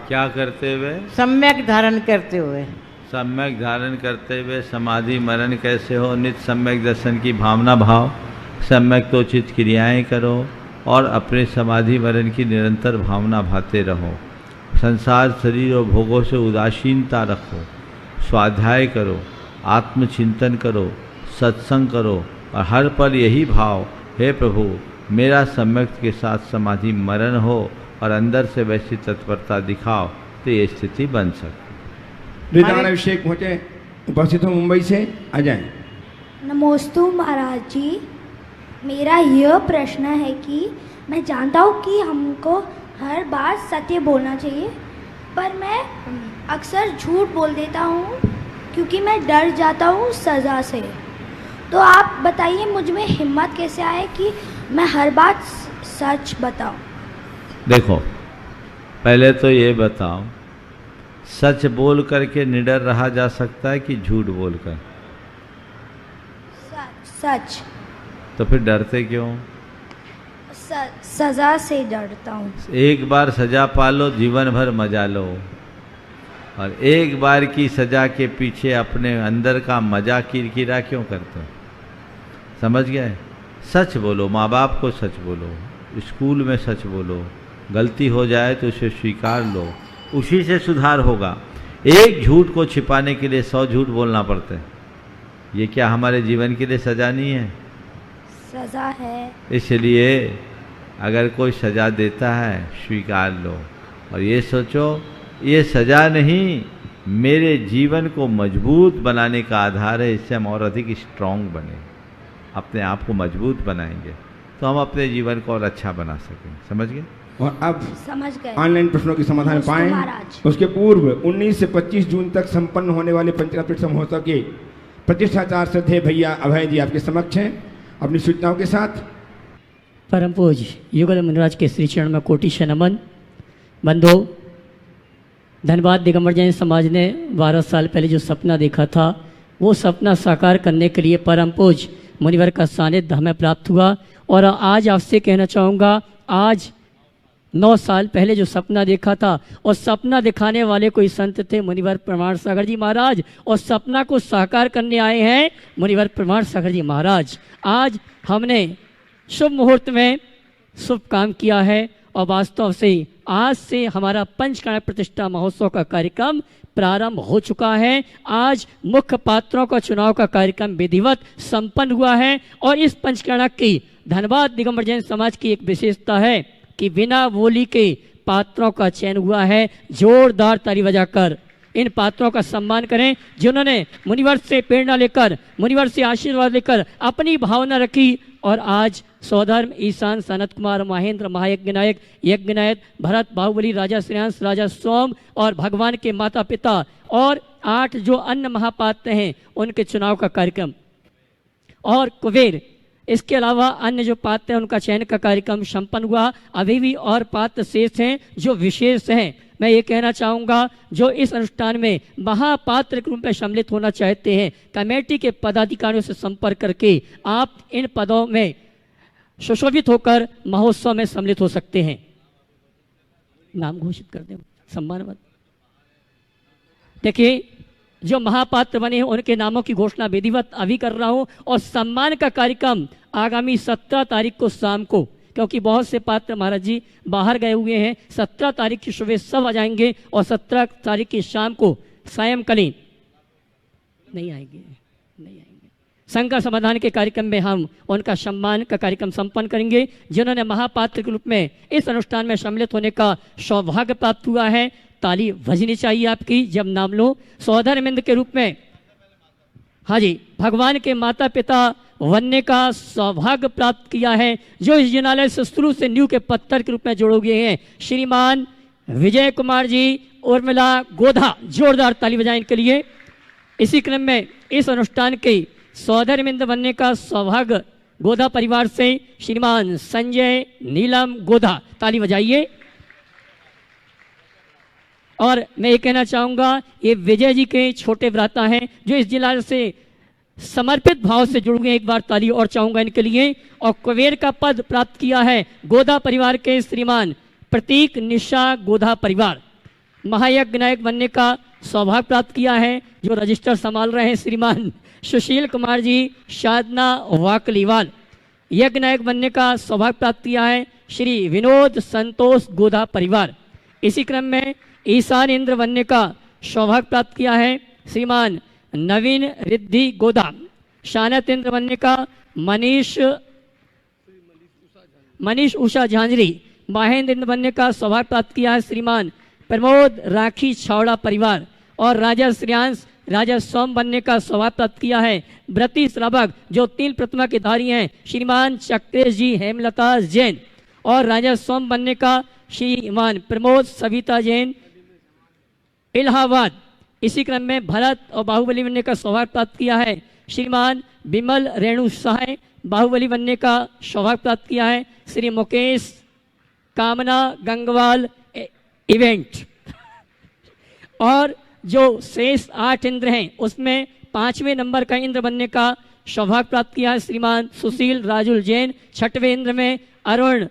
क्या करते हुए? सम्यक धारण करते हुए। सम्यक धारण करते हुए समाधि मरण कैसे हो? नित्य सम्यक दर्शन की भावना भाव, सम्यक तोचित क्रियाएं करो और अपने समाधि मरण की निरंतर भावना भाते रहो। संसार शरीर और भोगों से उदासीनता रखो, स्वाध्याय करो, आत्मचिंतन करो, सत्संग करो और हर पल यही भाव, हे प्रभु मेरा सम्यक के साथ समाधि मरण हो और अंदर से वैसी तत्परता दिखाओ, तो ये स्थिति बन सकती। रिदान अभिषेक पहुँचे, उपस्थित हो मुंबई से, आ जाएं। नमोस्तु महाराज जी, मेरा यह प्रश्न है कि मैं जानता हूँ कि हमको हर बार सत्य बोलना चाहिए, पर मैं अक्सर झूठ बोल देता हूँ क्योंकि मैं डर जाता हूँ सज़ा से। तो आप बताइए मुझ में हिम्मत कैसे आए कि मैं हर बात सच बताऊँ। देखो, पहले तो ये बताओ, सच बोल करके निडर रहा जा सकता है कि झूठ बोलकर? सच। तो फिर डरते क्यों? सज़ा से डरता हूँ। एक बार सजा पालो, जीवन भर मजा लो, और एक बार की सजा के पीछे अपने अंदर का मजा किरकिरा क्यों करते हो? समझ गए? सच बोलो, माँ बाप को सच बोलो, स्कूल में सच बोलो, गलती हो जाए तो उसे स्वीकार लो, उसी से सुधार होगा। एक झूठ को छिपाने के लिए 100 झूठ बोलना पड़ता है। ये क्या हमारे जीवन के लिए सजा नहीं है? सजा है। इसलिए अगर कोई सजा देता है स्वीकार लो और ये सोचो ये सजा नहीं, मेरे जीवन को मजबूत बनाने का आधार है, इससे हम और अधिक स्ट्रांग बने, अपने आप को मजबूत बनाएंगे तो हम अपने जीवन को और अच्छा बना सकेंगे। समझ गए? और अब समझ गए। ऑनलाइन प्रश्नों की समाधान पाएं। उसके पूर्व 19 से 25 जून तक संपन्न होने वाले पंचरत्न महोत्सव के प्रतिष्ठाचार्य श्रद्धेय भैया अभय जी आपके समक्ष हैं अपनी सूचनाओं के साथ। परम पूज्य युगल मुनिराज के श्री चरण में कोटि से नमन। बंधो, धन्यवाद। दिगंबर जैन समाज ने 12 साल पहले जो सपना देखा था, वो सपना साकार करने के लिए परम पूज्य मुनिवर का सानिध्य हमें प्राप्त हुआ। और आज आपसे कहना चाहूँगा, आज 9 साल पहले जो सपना देखा था, और सपना दिखाने वाले कोई संत थे मुनिवर प्रमाण सागर जी महाराज, और सपना को साकार करने आए हैं मुनिवर प्रमाण सागर जी महाराज। आज हमने शुभ मुहूर्त में शुभ काम किया है और वास्तव से आज से हमारा पंचकर्णक प्रतिष्ठा महोत्सव का कार्यक्रम प्रारंभ हो चुका है। आज मुख्य पात्रों का चुनाव का कार्यक्रम विधिवत संपन्न हुआ है और इस पंचकर्णक की धन्यवाद दिगंबर जैन समाज की एक विशेषता है कि बिना बोली के पात्रों का चयन हुआ है। जोरदार ताली बजाकर इन पात्रों का सम्मान करें जिन्होंने मुनिवर से प्रेरणा लेकर, मुनिवर से आशीर्वाद लेकर अपनी भावना रखी और आज सौधर्म ईशान सनत कुमार महेंद्र महायज्ञ नायक यज्ञ नायक भरत बाहुबली राजा श्रेयांश राजा सोम और भगवान के माता पिता और 8 जो अन्य महापात्र हैं उनके चुनाव का कार्यक्रम और कुबेर, इसके अलावा अन्य जो पात्र हैं उनका चयन का कार्यक्रम संपन्न हुआ। अभी भी और पात्र शेष हैं जो विशेष हैं। मैं ये कहना चाहूँगा, जो इस अनुष्ठान में महापात्र के रूप में सम्मिलित होना चाहते हैं, कमेटी के पदाधिकारियों से संपर्क करके आप इन पदों में सुशोभित होकर महोत्सव में सम्मिलित हो सकते हैं। नाम घोषित कर दें, सम्मान। देखिए, जो महापात्र बने हैं उनके नामों की घोषणा विधिवत अभी कर रहा हूं और सम्मान का कार्यक्रम आगामी 17 तारीख को शाम को क्योंकि बहुत से पात्र महाराज जी बाहर गए हुए हैं। 17 तारीख की सुबह सब आ जाएंगे और 17 तारीख की शाम को सायंकालीन नहीं आएंगे। संघ का समाधान के कार्यक्रम में हम उनका सम्मान का कार्यक्रम संपन्न करेंगे, जिन्होंने महापात्र के रूप में इस अनुष्ठान में सम्मिलित होने का सौभाग्य प्राप्त हुआ है। ताली बजनी चाहिए आपकी जब नाम लो। सौधर्मिंद के रूप में हाँ जी भगवान के माता पिता बनने का सौभाग्य प्राप्त किया है, जो इस जिनालय से शुरू से नींव के पत्थर के रूप में जोड़े गए हैं। श्रीमान विजय कुमार जी उर्मिला गोधा, जोरदार ताली बजाएं इनके लिए। इसी क्रम में इस अनुष्ठान के सौधर्मिंद बनने का सौभाग्य गोधा परिवार से श्रीमान संजय नीलम गोधा, ताली बजाइए। और मैं ये कहना चाहूँगा ये विजय जी के छोटे भ्राता हैं जो इस जिला से समर्पित भाव से जुड़ गए, एक बार ताली और चाहूँगा इनके लिए। और कुबेर का पद प्राप्त किया है गोधा परिवार के श्रीमान प्रतीक निशा गोधा परिवार। महायज्ञ नायक बनने का सौभाग्य प्राप्त किया है, जो रजिस्टर संभाल रहे हैं श्रीमान सुशील कुमार जी साधना वाकलीवाल। यज्ञ नायक बनने का सौभाग्य प्राप्त किया है श्री विनोद संतोष गोधा परिवार। इसी क्रम में ईशान इंद्र बनने का सौभाग्य प्राप्त किया है श्रीमान नवीन रिद्धि गोधा। शानत इंद्र बनने का मनीष उषा झांझरी। महेंद्र इंद्र बनने का सौभाग्य प्राप्त किया है श्रीमान प्रमोद राखी छावड़ा परिवार। और राजा श्रेयांश राजा सोम बनने का सौभाग्य प्राप्त किया है व्रती श्रावक, जो 3 प्रतिमा के धारी हैं श्रीमान चक्रेश जी हेमलता जैन। और राजा सोम बनने का श्रीमान प्रमोद सविता जैन इलाहाबाद। इसी क्रम में भरत और बाहुबली बनने का सौभाग्य प्राप्त किया है श्रीमान विमल रेणु सहाय। बाहुबली बनने का सौभाग्य प्राप्त किया है श्री मुकेश कामना गंगवाल इवेंट। और जो शेष 8 इंद्र हैं उसमें 5वें नंबर का इंद्र बनने का सौभाग्य प्राप्त किया है श्रीमान सुशील राजुल जैन। 6वें इंद्र में अरुण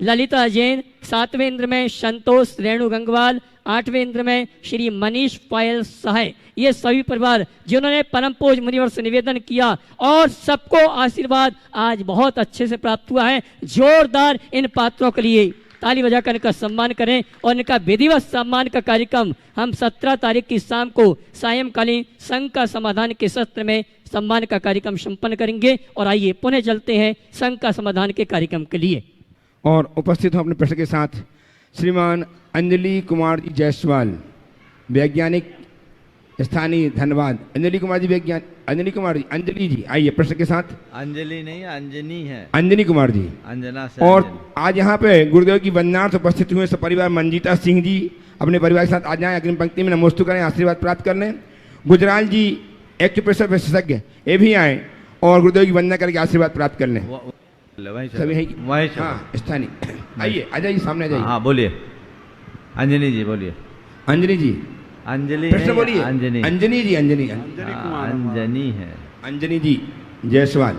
ललिता जैन। 7वें इंद्र में संतोष रेणु गंगवाल। 8वें इंद्र में श्री मनीष पायल सहाय। ये सभी परिवार जिन्होंने परम पूज्य मुनिवर से निवेदन किया और सबको आशीर्वाद आज बहुत अच्छे से प्राप्त हुआ है। जोरदार इन पात्रों के लिए ताली बजाकर इनका सम्मान करें। और इनका विधिवत सम्मान का कार्यक्रम हम 17 तारीख की शाम को सायंकालीन संघ का समाधान के सत्र में सम्मान का कार्यक्रम संपन्न करेंगे। और आइए पुनः चलते हैं संघ का समाधान के कार्यक्रम के लिए। और उपस्थित हो अपने प्रश्न के साथ श्रीमान अंजलि कुमार जी जायसवाल, वैज्ञानिक स्थानीय धन्यवाद। अंजलि कुमार जी अंजलि कुमार जी अंजलि जी आइए प्रश्न के साथ। अंजलि नहीं अंजनी है, अंजनी कुमार जी अंजना से। और आज यहाँ पे गुरुदेव की वंदनार्थ उपस्थित हुए सब परिवार मंजीता सिंह जी अपने परिवार के साथ आ जाएं, अग्रिम पंक्ति में नमोस्तु करें, आशीर्वाद प्राप्त कर लें। गुजराल जी एक्यूप्रेशर विशेषज्ञ ये भी आए और गुरुदेव की वंदना करके आशीर्वाद प्राप्त कर लें। सभी है हाँ स्थानीय आइए आ जाइए सामने आ जाइए। हाँ बोलिए अंजनी जी बोलिए। अंजनी जी अंजलि प्रश्न बोलिए। अंजनी अंजनी जी अंजनी अंजनी है अंजनी जी जायसवाल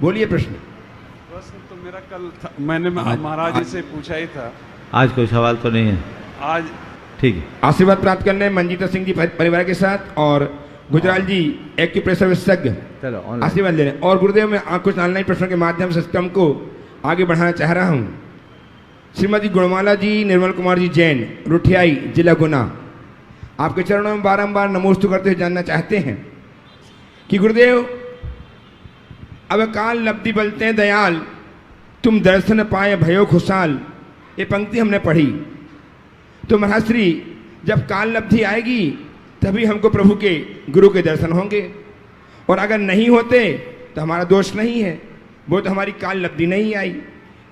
बोलिए प्रश्न। प्रश्न तो मेरा कल था, मैंने महाराज जी से पूछा ही था। आज कोई सवाल तो नहीं है आज ठीक है। आशीर्वाद प्राप्त करने मंजीता सिंह जी परिवार के साथ और गुजराल जी एक्यूप्रेशर विशेषज्ञ चलो आशीर्वाद ले रहे हैं। और गुरुदेव मैं कुछ ऑनलाइन प्रश्नों के माध्यम से सिस्टम को आगे बढ़ाना चाह रहा हूँ। श्रीमती गुणमाला जी निर्मल कुमार जी जैन रुठियाई जिला गुना आपके चरणों में बारंबार नमोस्तु करते हुए जानना चाहते हैं कि गुरुदेव अब काल लब्धि बलते दयाल तुम दर्शन पाए भयो खुशाल, ये पंक्ति हमने पढ़ी। तो महाराज श्री जब काल लब्धि आएगी तभी हमको प्रभु के गुरु के दर्शन होंगे, और अगर नहीं होते तो हमारा दोष नहीं है, वो तो हमारी काल लब्धि नहीं आई।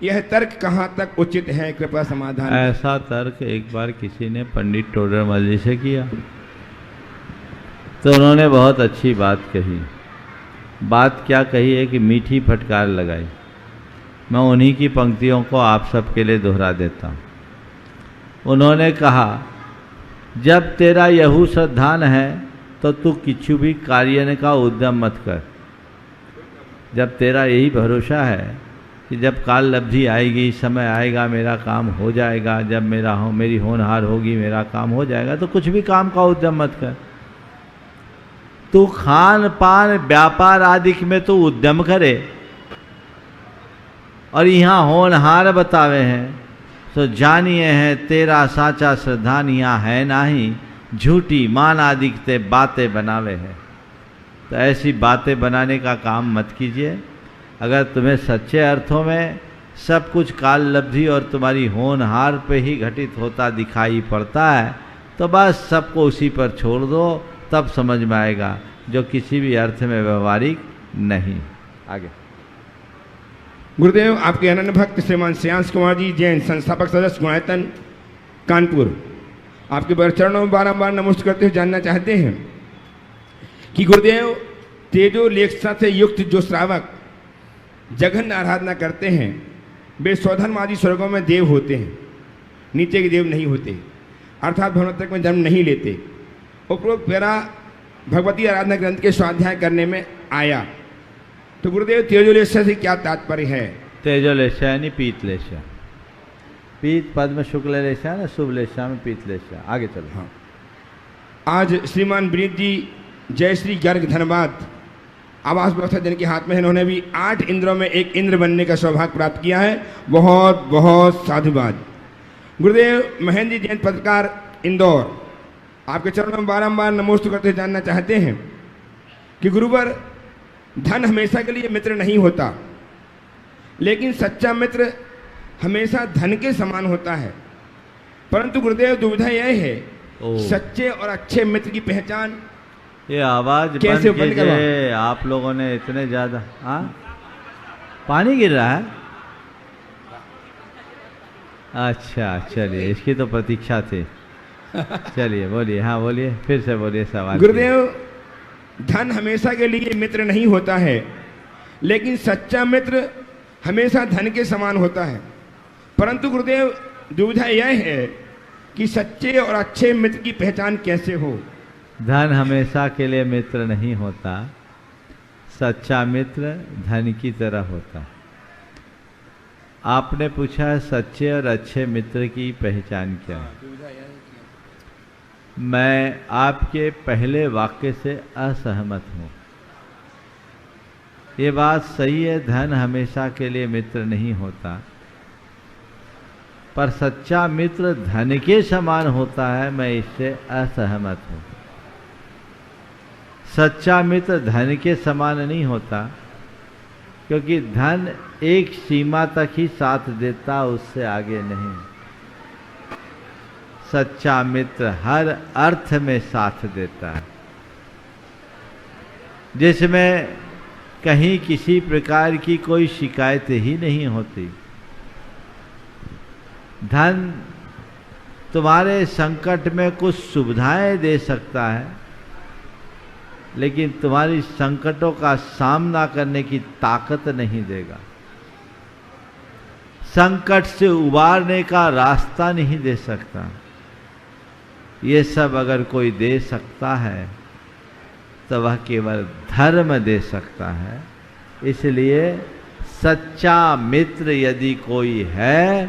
यह तर्क कहाँ तक उचित है, कृपया समाधान। ऐसा तर्क एक बार किसी ने पंडित टोडरमल जी से किया तो उन्होंने बहुत अच्छी बात कही। बात क्या कही है कि मीठी फटकार लगाई। मैं उन्हीं की पंक्तियों को आप सबके लिए दोहरा देता हूँ। उन्होंने कहा जब तेरा यहू श्रद्धान है तो तू किछु भी कार्य का उद्यम मत कर। जब तेरा यही भरोसा है कि जब काल लब्धि आएगी, समय आएगा, मेरा काम हो जाएगा, जब मेरी होनहार होगी, मेरा काम हो जाएगा, तो कुछ भी काम का उद्यम मत कर। तू खान पान व्यापार आदि में तो उद्यम करे, और यहाँ होनहार बतावे हैं, तो जानिए है तेरा साचा श्रद्धान यहाँ है नाही, झूठी मान आदिक ते बातें बनावे हैं। तो ऐसी बातें बनाने का काम मत कीजिए। अगर तुम्हें सच्चे अर्थों में सब कुछ काल लब्धि और तुम्हारी होनहार पे ही घटित होता दिखाई पड़ता है, तो बस सबको उसी पर छोड़ दो, तब समझ में आएगा, जो किसी भी अर्थ में व्यवहारिक नहीं। आगे। गुरुदेव, आपके अनन्य भक्त श्रीमान श्रेयांश कुमार जी जैन, संस्थापक सदस्य गुणायतन कानपुर, आपके चरणों में बारंबार नमस्कार करते हुए जानना चाहते हैं कि गुरुदेव, तेजो लेखसा से युक्त जो श्रावक जघन्य आराधना करते हैं, वे स्वधर्मादि स्वर्गों में देव होते हैं, नीचे के देव नहीं होते, अर्थात भवनतक में जन्म नहीं लेते। उपरोक्त पैरा भगवती आराधना ग्रंथ के स्वाध्याय करने में आया। तो गुरुदेव, तेजोलेशा से क्या तात्पर्य है? तेजोलेशा यानी पीतलेशा। पीत पद में शुक्ल लेशा ना, शुभ लेशा में पीतलेशा। आगे चलो। हाँ, आज श्रीमान विनीत जी जयश्री गर्ग धनबाद आवास व्यवस्था जिनके हाथ में है, इन्होंने भी 8 इंद्रों में एक इंद्र बनने का सौभाग्य प्राप्त किया है। बहुत बहुत साधुवाद। गुरुदेव, महेंद्र जी जैन पत्रकार इंदौर, आपके चरणों में बारंबार नमोस्तु करते हुए जानना चाहते हैं कि गुरुवर, धन हमेशा के लिए मित्र नहीं होता, लेकिन सच्चा मित्र हमेशा धन के समान होता है। परंतु गुरुदेव, दुविधा यह है, सच्चे और अच्छे मित्र की पहचान ये आवाज कैसे बंद कीजिए। आप लोगों ने इतने ज्यादा, हाँ, पानी गिर रहा है। अच्छा, चलिए, इसकी तो प्रतीक्षा थी। चलिए बोलिए। हाँ बोलिए, फिर से बोलिए सवाल। गुरुदेव, धन हमेशा के लिए मित्र नहीं होता है, लेकिन सच्चा मित्र हमेशा धन के समान होता है। परंतु गुरुदेव, दुविधा यह है कि सच्चे और अच्छे मित्र की पहचान कैसे हो? धन हमेशा के लिए मित्र नहीं होता, सच्चा मित्र धन की तरह होता। आपने पूछा है सच्चे और अच्छे मित्र की पहचान क्या है। मैं आपके पहले वाक्य से असहमत हूँ। ये बात सही है, धन हमेशा के लिए मित्र नहीं होता, पर सच्चा मित्र धन के समान होता है, मैं इससे असहमत हूँ। सच्चा मित्र धन के समान नहीं होता, क्योंकि धन एक सीमा तक ही साथ देता, उससे आगे नहीं। सच्चा मित्र हर अर्थ में साथ देता है, जिसमें कहीं किसी प्रकार की कोई शिकायत ही नहीं होती। धन तुम्हारे संकट में कुछ सुविधाएं दे सकता है, लेकिन तुम्हारी संकटों का सामना करने की ताकत नहीं देगा। संकट से उबारने का रास्ता नहीं दे सकता। ये सब अगर कोई दे सकता है तो वह केवल धर्म दे सकता है। इसलिए सच्चा मित्र यदि कोई है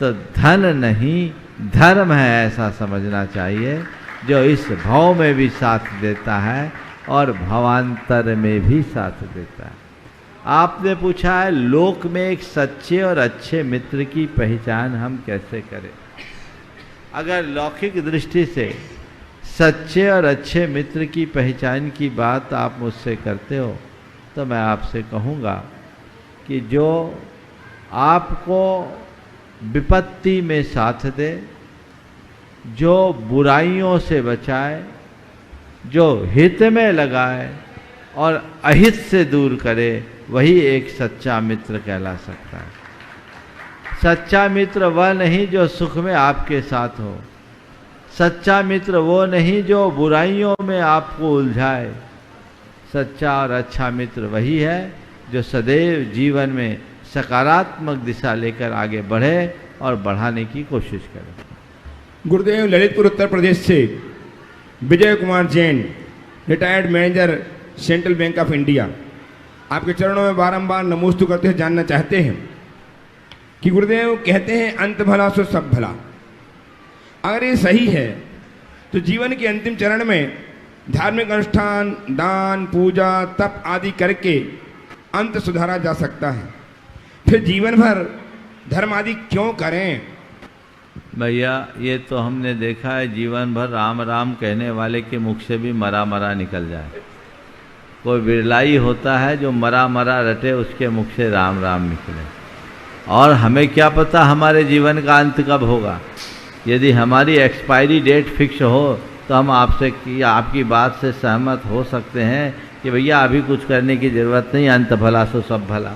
तो धन नहीं, धर्म है, ऐसा समझना चाहिए, जो इस भाव में भी साथ देता है और भवांतर में भी साथ देता है। आपने पूछा है लोक में एक सच्चे और अच्छे मित्र की पहचान हम कैसे करें। अगर लौकिक दृष्टि से सच्चे और अच्छे मित्र की पहचान की बात आप मुझसे करते हो, तो मैं आपसे कहूँगा कि जो आपको विपत्ति में साथ दे, जो बुराइयों से बचाए, जो हित में लगाए और अहित से दूर करे, वही एक सच्चा मित्र कहला सकता है। सच्चा मित्र वह नहीं जो सुख में आपके साथ हो। सच्चा मित्र वो नहीं जो बुराइयों में आपको उलझाए। सच्चा और अच्छा मित्र वही है जो सदैव जीवन में सकारात्मक दिशा लेकर आगे बढ़े और बढ़ाने की कोशिश करे। गुरुदेव, ललितपुर उत्तर प्रदेश से Vijay Kumar Jain, retired manager Central Bank of India, आपके चरणों में बारंबार नमोस्तु करते हुए जानना चाहते हैं कि गुरुदेव कहते हैं अंत भला सो सब भला। अगर ये सही है तो जीवन के अंतिम चरण में धार्मिक अनुष्ठान, दान, पूजा, तप आदि करके अंत सुधारा जा सकता है, फिर जीवन भर धर्म आदि क्यों करें? भैया ये तो हमने देखा है, जीवन भर राम राम कहने वाले के मुख से भी मरा मरा निकल जाए। कोई बिरला ही होता है जो मरा मरा रटे उसके मुख से राम राम निकले। और हमें क्या पता हमारे जीवन का अंत कब होगा। यदि हमारी एक्सपायरी डेट फिक्स हो तो हम आपसे आपकी बात से सहमत हो सकते हैं कि भैया अभी कुछ करने की ज़रूरत नहीं, अंत भला सो सब भला।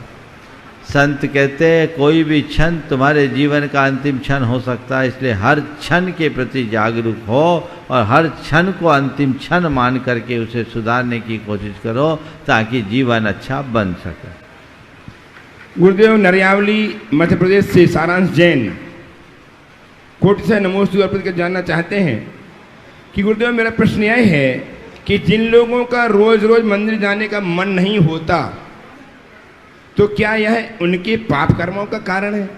संत कहते हैं कोई भी क्षण तुम्हारे जीवन का अंतिम क्षण हो सकता है, इसलिए हर क्षण के प्रति जागरूक हो और हर क्षण को अंतिम क्षण मान करके उसे सुधारने की कोशिश करो ताकि जीवन अच्छा बन सके। गुरुदेव नरियावली मध्य प्रदेश से सारांश जैन कोटि से नमोस्तु अर्पित कर जानना चाहते हैं कि गुरुदेव मेरा प्रश्न यह है कि जिन लोगों का रोज रोज मंदिर जाने का मन नहीं होता तो क्या यह उनके पाप कर्मों का कारण है?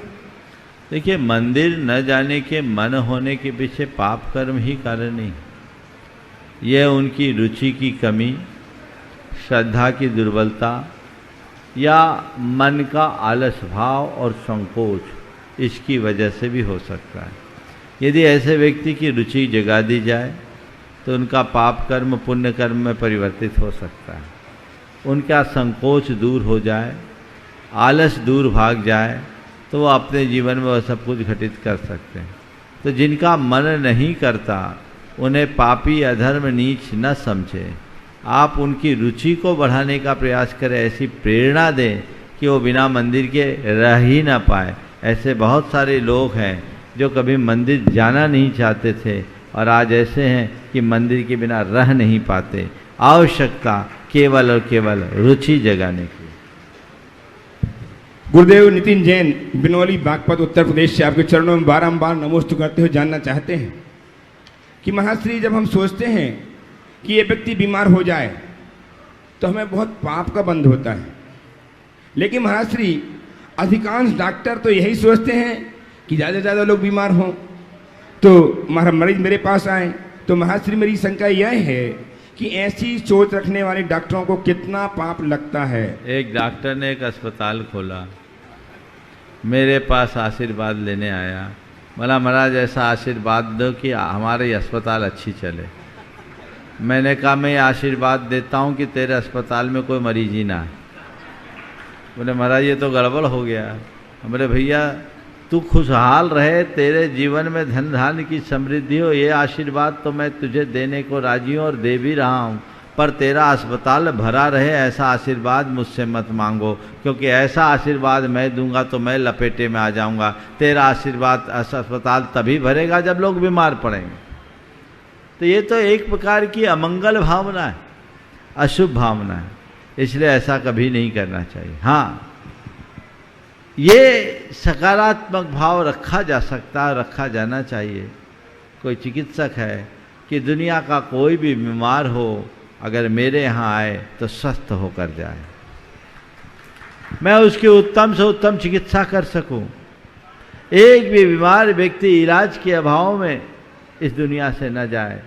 देखिए, मंदिर न जाने के मन होने के पीछे पाप कर्म ही कारण नहीं, यह उनकी रुचि की कमी, श्रद्धा की दुर्बलता या मन का आलस भाव और संकोच, इसकी वजह से भी हो सकता है। यदि ऐसे व्यक्ति की रुचि जगा दी जाए तो उनका पाप कर्म पुण्य कर्म में परिवर्तित हो सकता है। उनका संकोच दूर हो जाए, आलस दूर भाग जाए तो वो अपने जीवन में वह सब कुछ घटित कर सकते हैं। तो जिनका मन नहीं करता उन्हें पापी अधर्म नीच न समझे, आप उनकी रुचि को बढ़ाने का प्रयास करें, ऐसी प्रेरणा दें कि वो बिना मंदिर के रह ही ना पाए। ऐसे बहुत सारे लोग हैं जो कभी मंदिर जाना नहीं चाहते थे और आज ऐसे हैं कि मंदिर के बिना रह नहीं पाते। आवश्यकता केवल और केवल रुचि जगाने की। गुरुदेव नितिन जैन बिनौली बागपत उत्तर प्रदेश से आपके चरणों में बारंबार नमोस्तु करते हुए जानना चाहते हैं कि महाश्री जब हम सोचते हैं कि ये व्यक्ति बीमार हो जाए तो हमें बहुत पाप का बंध होता है, लेकिन महाश्री अधिकांश डॉक्टर तो यही सोचते हैं कि ज़्यादा से ज़्यादा लोग बीमार हों तो मरीज मेरे पास आए। तो महाश्री मेरी शंका यह है कि ऐसी सोच रखने वाले डॉक्टरों को कितना पाप लगता है? एक डॉक्टर ने एक अस्पताल खोला, मेरे पास आशीर्वाद लेने आया, बोला महाराज ऐसा आशीर्वाद दो कि हमारे अस्पताल अच्छी चले। मैंने कहा मैं आशीर्वाद देता हूँ कि तेरे अस्पताल में कोई मरीज ही ना है। बोले महाराज ये तो गड़बड़ हो गया। बोले भैया तू खुशहाल रहे, तेरे जीवन में धन धान्य की समृद्धि हो, ये आशीर्वाद तो मैं तुझे देने को राजी हूँ और दे भी रहा हूँ, पर तेरा अस्पताल भरा रहे ऐसा आशीर्वाद मुझसे मत मांगो, क्योंकि ऐसा आशीर्वाद मैं दूंगा तो मैं लपेटे में आ जाऊंगा। तेरा आशीर्वाद अस्पताल तभी भरेगा जब लोग बीमार पड़ेंगे। तो ये तो एक प्रकार की अमंगल भावना है, अशुभ भावना है, इसलिए ऐसा कभी नहीं करना चाहिए। हाँ, ये सकारात्मक भाव रखा जा सकता है, रखा जाना चाहिए। कोई चिकित्सक है कि दुनिया का कोई भी बीमार हो अगर मेरे यहाँ आए तो स्वस्थ होकर जाए, मैं उसकी उत्तम से उत्तम चिकित्सा कर सकूं। एक भी बीमार व्यक्ति इलाज के अभाव में इस दुनिया से न जाए।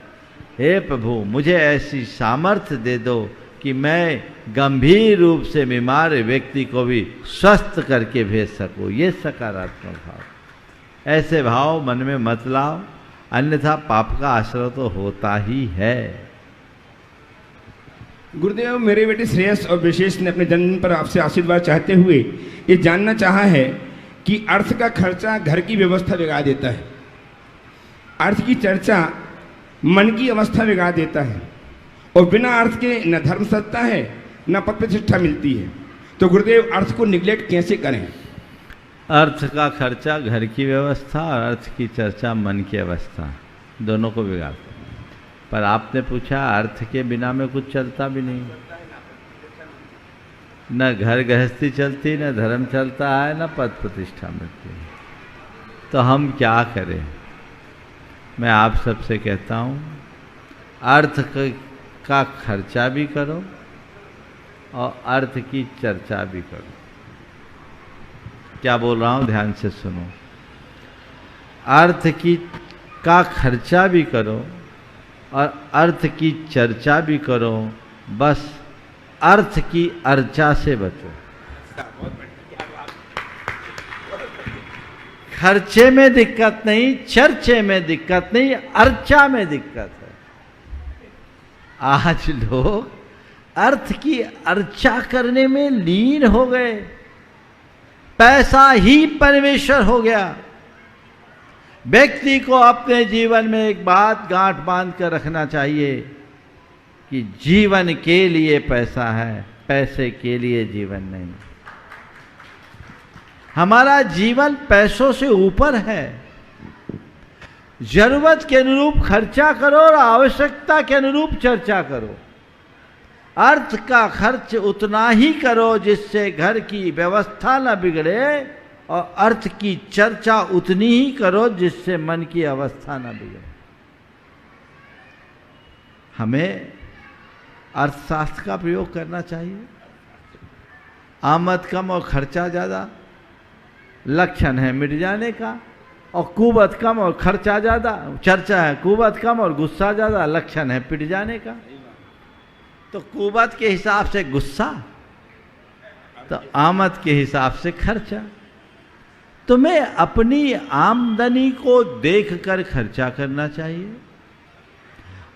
हे प्रभु मुझे ऐसी सामर्थ्य दे दो कि मैं गंभीर रूप से बीमार व्यक्ति को भी स्वस्थ करके भेज सकूं। ये सकारात्मक भाव। ऐसे भाव मन में मत लाओ, अन्यथा पाप का आश्रय तो होता ही है। गुरुदेव मेरे बेटे श्रेयस और विशेष ने अपने जन्मदिन पर आपसे आशीर्वाद चाहते हुए ये जानना चाहा है कि अर्थ का खर्चा घर की व्यवस्था बिगाड़ देता है, अर्थ की चर्चा मन की अवस्था बिगाड़ देता है, और बिना अर्थ के न धर्म सत्ता है न पद प्रतिष्ठा मिलती है। तो गुरुदेव अर्थ को निगलेक्ट कैसे करें? अर्थ का खर्चा घर की व्यवस्था और अर्थ की चर्चा मन की अवस्था, दोनों को बिगाड़ता है। पर आपने पूछा अर्थ के बिना में कुछ चलता भी नहीं, न घर गृहस्थी चलती, न धर्म चलता है, न पद प्रतिष्ठा मिलती है। तो हम क्या करें? मैं आप सबसे कहता हूँ अर्थ का खर्चा भी करो और अर्थ की चर्चा भी करो। क्या बोल रहा हूँ ध्यान से सुनो। अर्थ का खर्चा भी करो और अर्थ की चर्चा भी करो, बस अर्थ की अर्चा से बचो। खर्चे में दिक्कत नहीं, चर्चे में दिक्कत नहीं, अर्चा में दिक्कत है। आज लोग अर्थ की अर्चा करने में लीन हो गए, पैसा ही परमेश्वर हो गया। व्यक्ति को अपने जीवन में एक बात गांठ बांध कर रखना चाहिए कि जीवन के लिए पैसा है, पैसे के लिए जीवन नहीं। हमारा जीवन पैसों से ऊपर है। जरूरत के अनुरूप खर्चा करो और आवश्यकता के अनुरूप चर्चा करो। अर्थ का खर्च उतना ही करो जिससे घर की व्यवस्था न बिगड़े, और अर्थ की चर्चा उतनी ही करो जिससे मन की अवस्था न बिगड़े। हमें अर्थशास्त्र का प्रयोग करना चाहिए। आमद कम और खर्चा ज़्यादा लक्षण है मिट जाने का, और कुवत कम और खर्चा ज़्यादा चर्चा है। कुवत कम और गुस्सा ज़्यादा लक्षण है पिट जाने का। तो कुवत के हिसाब से गुस्सा, तो आमद के हिसाब से खर्चा। तुम्हें अपनी आमदनी को देखकर खर्चा करना चाहिए,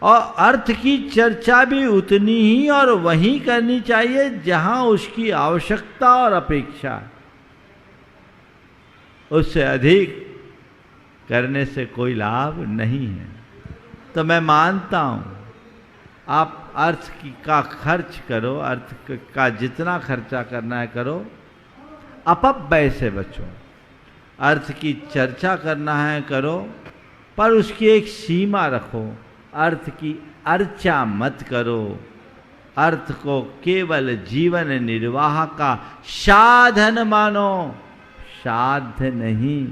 और अर्थ की चर्चा भी उतनी ही और वहीं करनी चाहिए जहां उसकी आवश्यकता और अपेक्षा है। उससे अधिक करने से कोई लाभ नहीं है। तो मैं मानता हूं आप अर्थ की का खर्च करो, अर्थ का जितना खर्चा करना है करो, अपव्यय से बचो। अर्थ की चर्चा करना है करो, पर उसकी एक सीमा रखो। अर्थ की अर्चा मत करो। अर्थ को केवल जीवन निर्वाह का साधन मानो, साध्य नहीं।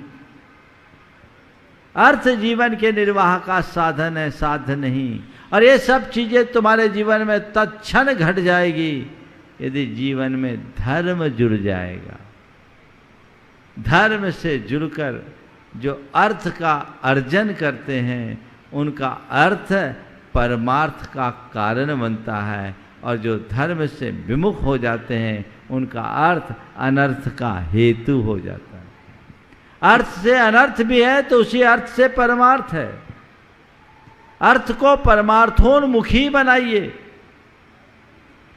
अर्थ जीवन के निर्वाह का साधन है, साध्य नहीं। और ये सब चीजें तुम्हारे जीवन में तत्क्षण घट जाएगी यदि जीवन में धर्म जुड़ जाएगा। धर्म से जुड़कर जो अर्थ का अर्जन करते हैं उनका अर्थ परमार्थ का कारण बनता है, और जो धर्म से विमुख हो जाते हैं उनका अर्थ अनर्थ का हेतु हो जाता है। अर्थ से अनर्थ भी है तो उसी अर्थ से परमार्थ है। अर्थ को परमार्थोन्मुखी बनाइए,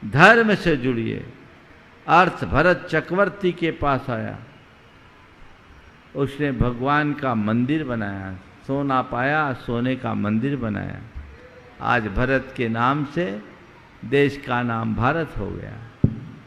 धर्म से जुड़िए। अर्थ भरत चक्रवर्ती के पास आया, उसने भगवान का मंदिर बनाया, सोना पाया, सोने का मंदिर बनाया। आज भरत के नाम से देश का नाम भारत हो गया।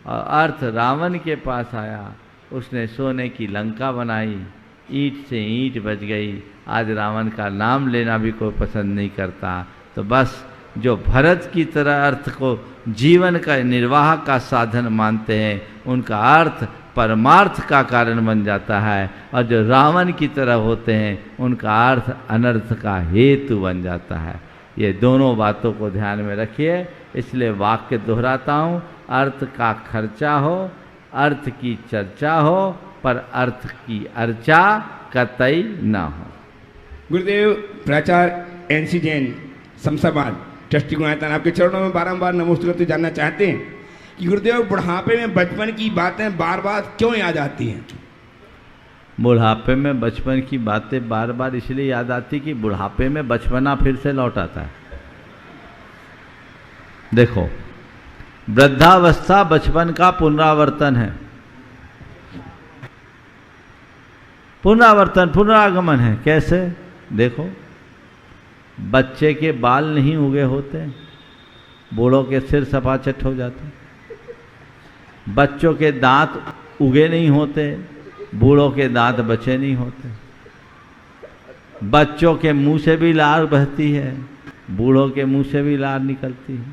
और अर्थ रावण के पास आया, उसने सोने की लंका बनाई, ईंट से ईंट बच गई। आज रावण का नाम लेना भी कोई पसंद नहीं करता। तो बस जो भरत की तरह अर्थ को जीवन का निर्वाह का साधन मानते हैं उनका अर्थ परमार्थ का कारण बन जाता है, और जो रावण की तरह होते हैं उनका अर्थ अनर्थ का हेतु बन जाता है। ये दोनों बातों को ध्यान में रखिए। इसलिए वाक्य दोहराता हूँ, अर्थ का खर्चा हो, अर्थ की चर्चा हो, पर अर्थ की अर्चा कतई न हो। गुरुदेव प्राचार्य एनसी जैन शमशाबाद ट्रस्टी गुणायतन आपके चरणों में बारंबार नमस्ते करते जानना चाहते हैं कि गुरुदेव बुढ़ापे में बचपन की बातें बार बार क्यों याद आती हैं? बुढ़ापे में बचपन की बातें बार बार इसलिए याद आती कि बुढ़ापे में बचपना फिर से लौट आता है। देखो, वृद्धावस्था बचपन का पुनरावर्तन है, पुनरावर्तन पुनरागमन है। कैसे? देखो, बच्चे के बाल नहीं उगे होते, बूढ़ों के सिर सपाचट हो जाते। बच्चों के दांत उगे नहीं होते, बूढ़ों के दांत बचे नहीं होते। बच्चों के मुंह से भी लार बहती है, बूढ़ों के मुंह से भी लार निकलती है।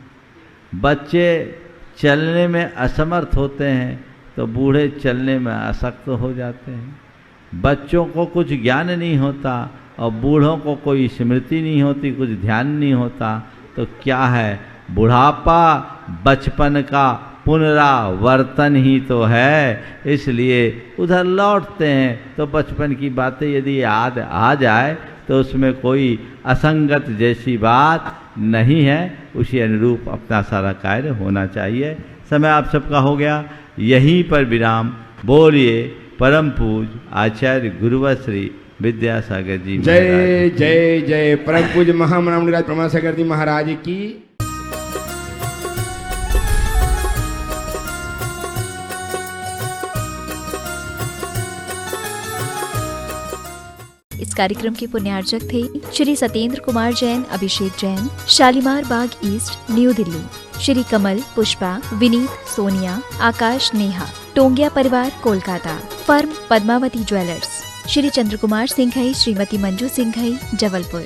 बच्चे चलने में असमर्थ होते हैं तो बूढ़े चलने में असक्त हो जाते हैं। बच्चों को कुछ ज्ञान नहीं होता और बूढ़ों को कोई स्मृति नहीं होती, कुछ ध्यान नहीं होता, तो क्या है? बुढ़ापा बचपन का पुनरावर्तन ही तो है। इसलिए उधर लौटते हैं तो बचपन की बातें यदि याद आ जाए तो उसमें कोई असंगत जैसी बात नहीं है, उसी अनुरूप अपना सारा कार्य होना चाहिए। समय आप सबका हो गया, यहीं पर विराम। बोलिए परम पूज्य आचार्य गुरुवर श्री विद्यासागर जी जय जय जय। परम पूज्य महामनामणिराज प्रमासागर जी महाराज की। इस कार्यक्रम के पुण्यार्चक थे श्री सत्येंद्र कुमार जैन, अभिषेक जैन, शालीमार बाग ईस्ट, न्यू दिल्ली। श्री कमल, पुष्पा, विनीत, सोनिया, आकाश, नेहा, टोंगिया परिवार, Kolkata. Firm Padmavati jewellers. Shri Chandra Kumar Singhai, Shrimati Manju Singhai, Jabalpur.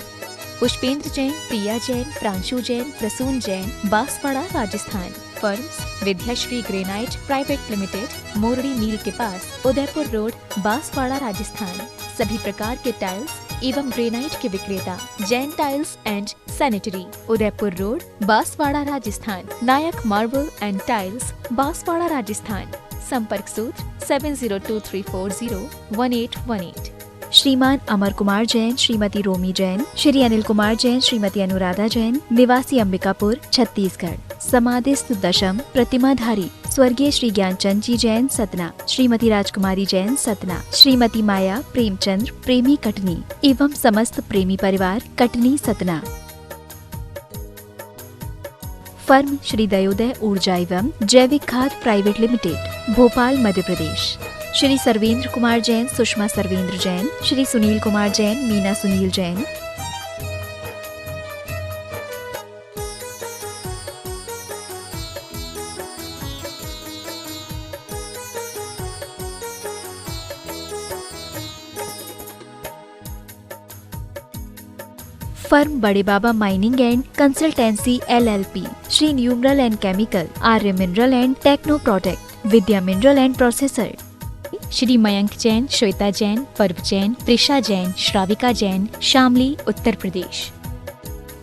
Pushpendra Jain, Priya Jain, Pranshu Jain, Prasoon Jain, Banswara, Rajasthan. Firms Vidyashri granite private limited, Mordi मील के पास, उदयपुर रोड, बांसवाड़ा, राजस्थान। सभी प्रकार के टाइल्स एवं ग्रेनाइट के विक्रेता, Jain tiles and sanitary, Udaipur road, Banswara, Rajasthan. Nayak marble and tiles, Banswara, Rajasthan. संपर्क सूत्र 7023401818। श्रीमान अमर कुमार जैन, श्रीमती रोमी जैन, श्री अनिल कुमार जैन, श्रीमती अनुराधा जैन, निवासी अंबिकापुर, छत्तीसगढ़। समाधिस्थ दशम प्रतिमाधारी स्वर्गीय श्री ज्ञानचंद जी जैन, सतना। श्रीमती राजकुमारी जैन, सतना। श्रीमती माया प्रेमचंद्र, प्रेमी, कटनी एवं समस्त प्रेमी परिवार, कटनी, सतना। फर्म श्री दयोदय ऊर्जा एवं जैविक खाद private limited, Bhopal, Madhya Pradesh. Shri Sarvendra Kumar Jain, Sushma Sarvendra Jain, Shri Sunil Kumar Jain, Meena Sunil Jain. Firm Bade Baba mining and consultancy LLP, Shri numeral and chemical, Arya mineral and techno product, Vidya mineral and processor. Shri Mayank Jain, Shweta Jain, Parv Jain, Trisha Jain, Shravika Jain, Shamli, Uttar Pradesh.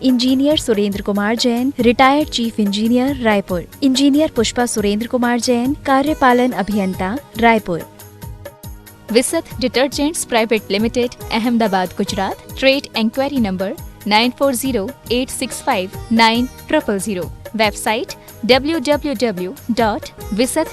Engineer Surendra Kumar Jain, retired chief engineer, Raipur. Engineer Pushpa Surendra Kumar Jain, कार्यपालन अभियंता, Raipur. Visat detergents private limited, Ahmedabad, Gujarat. Trade enquiry number 9408659000। Website www.visat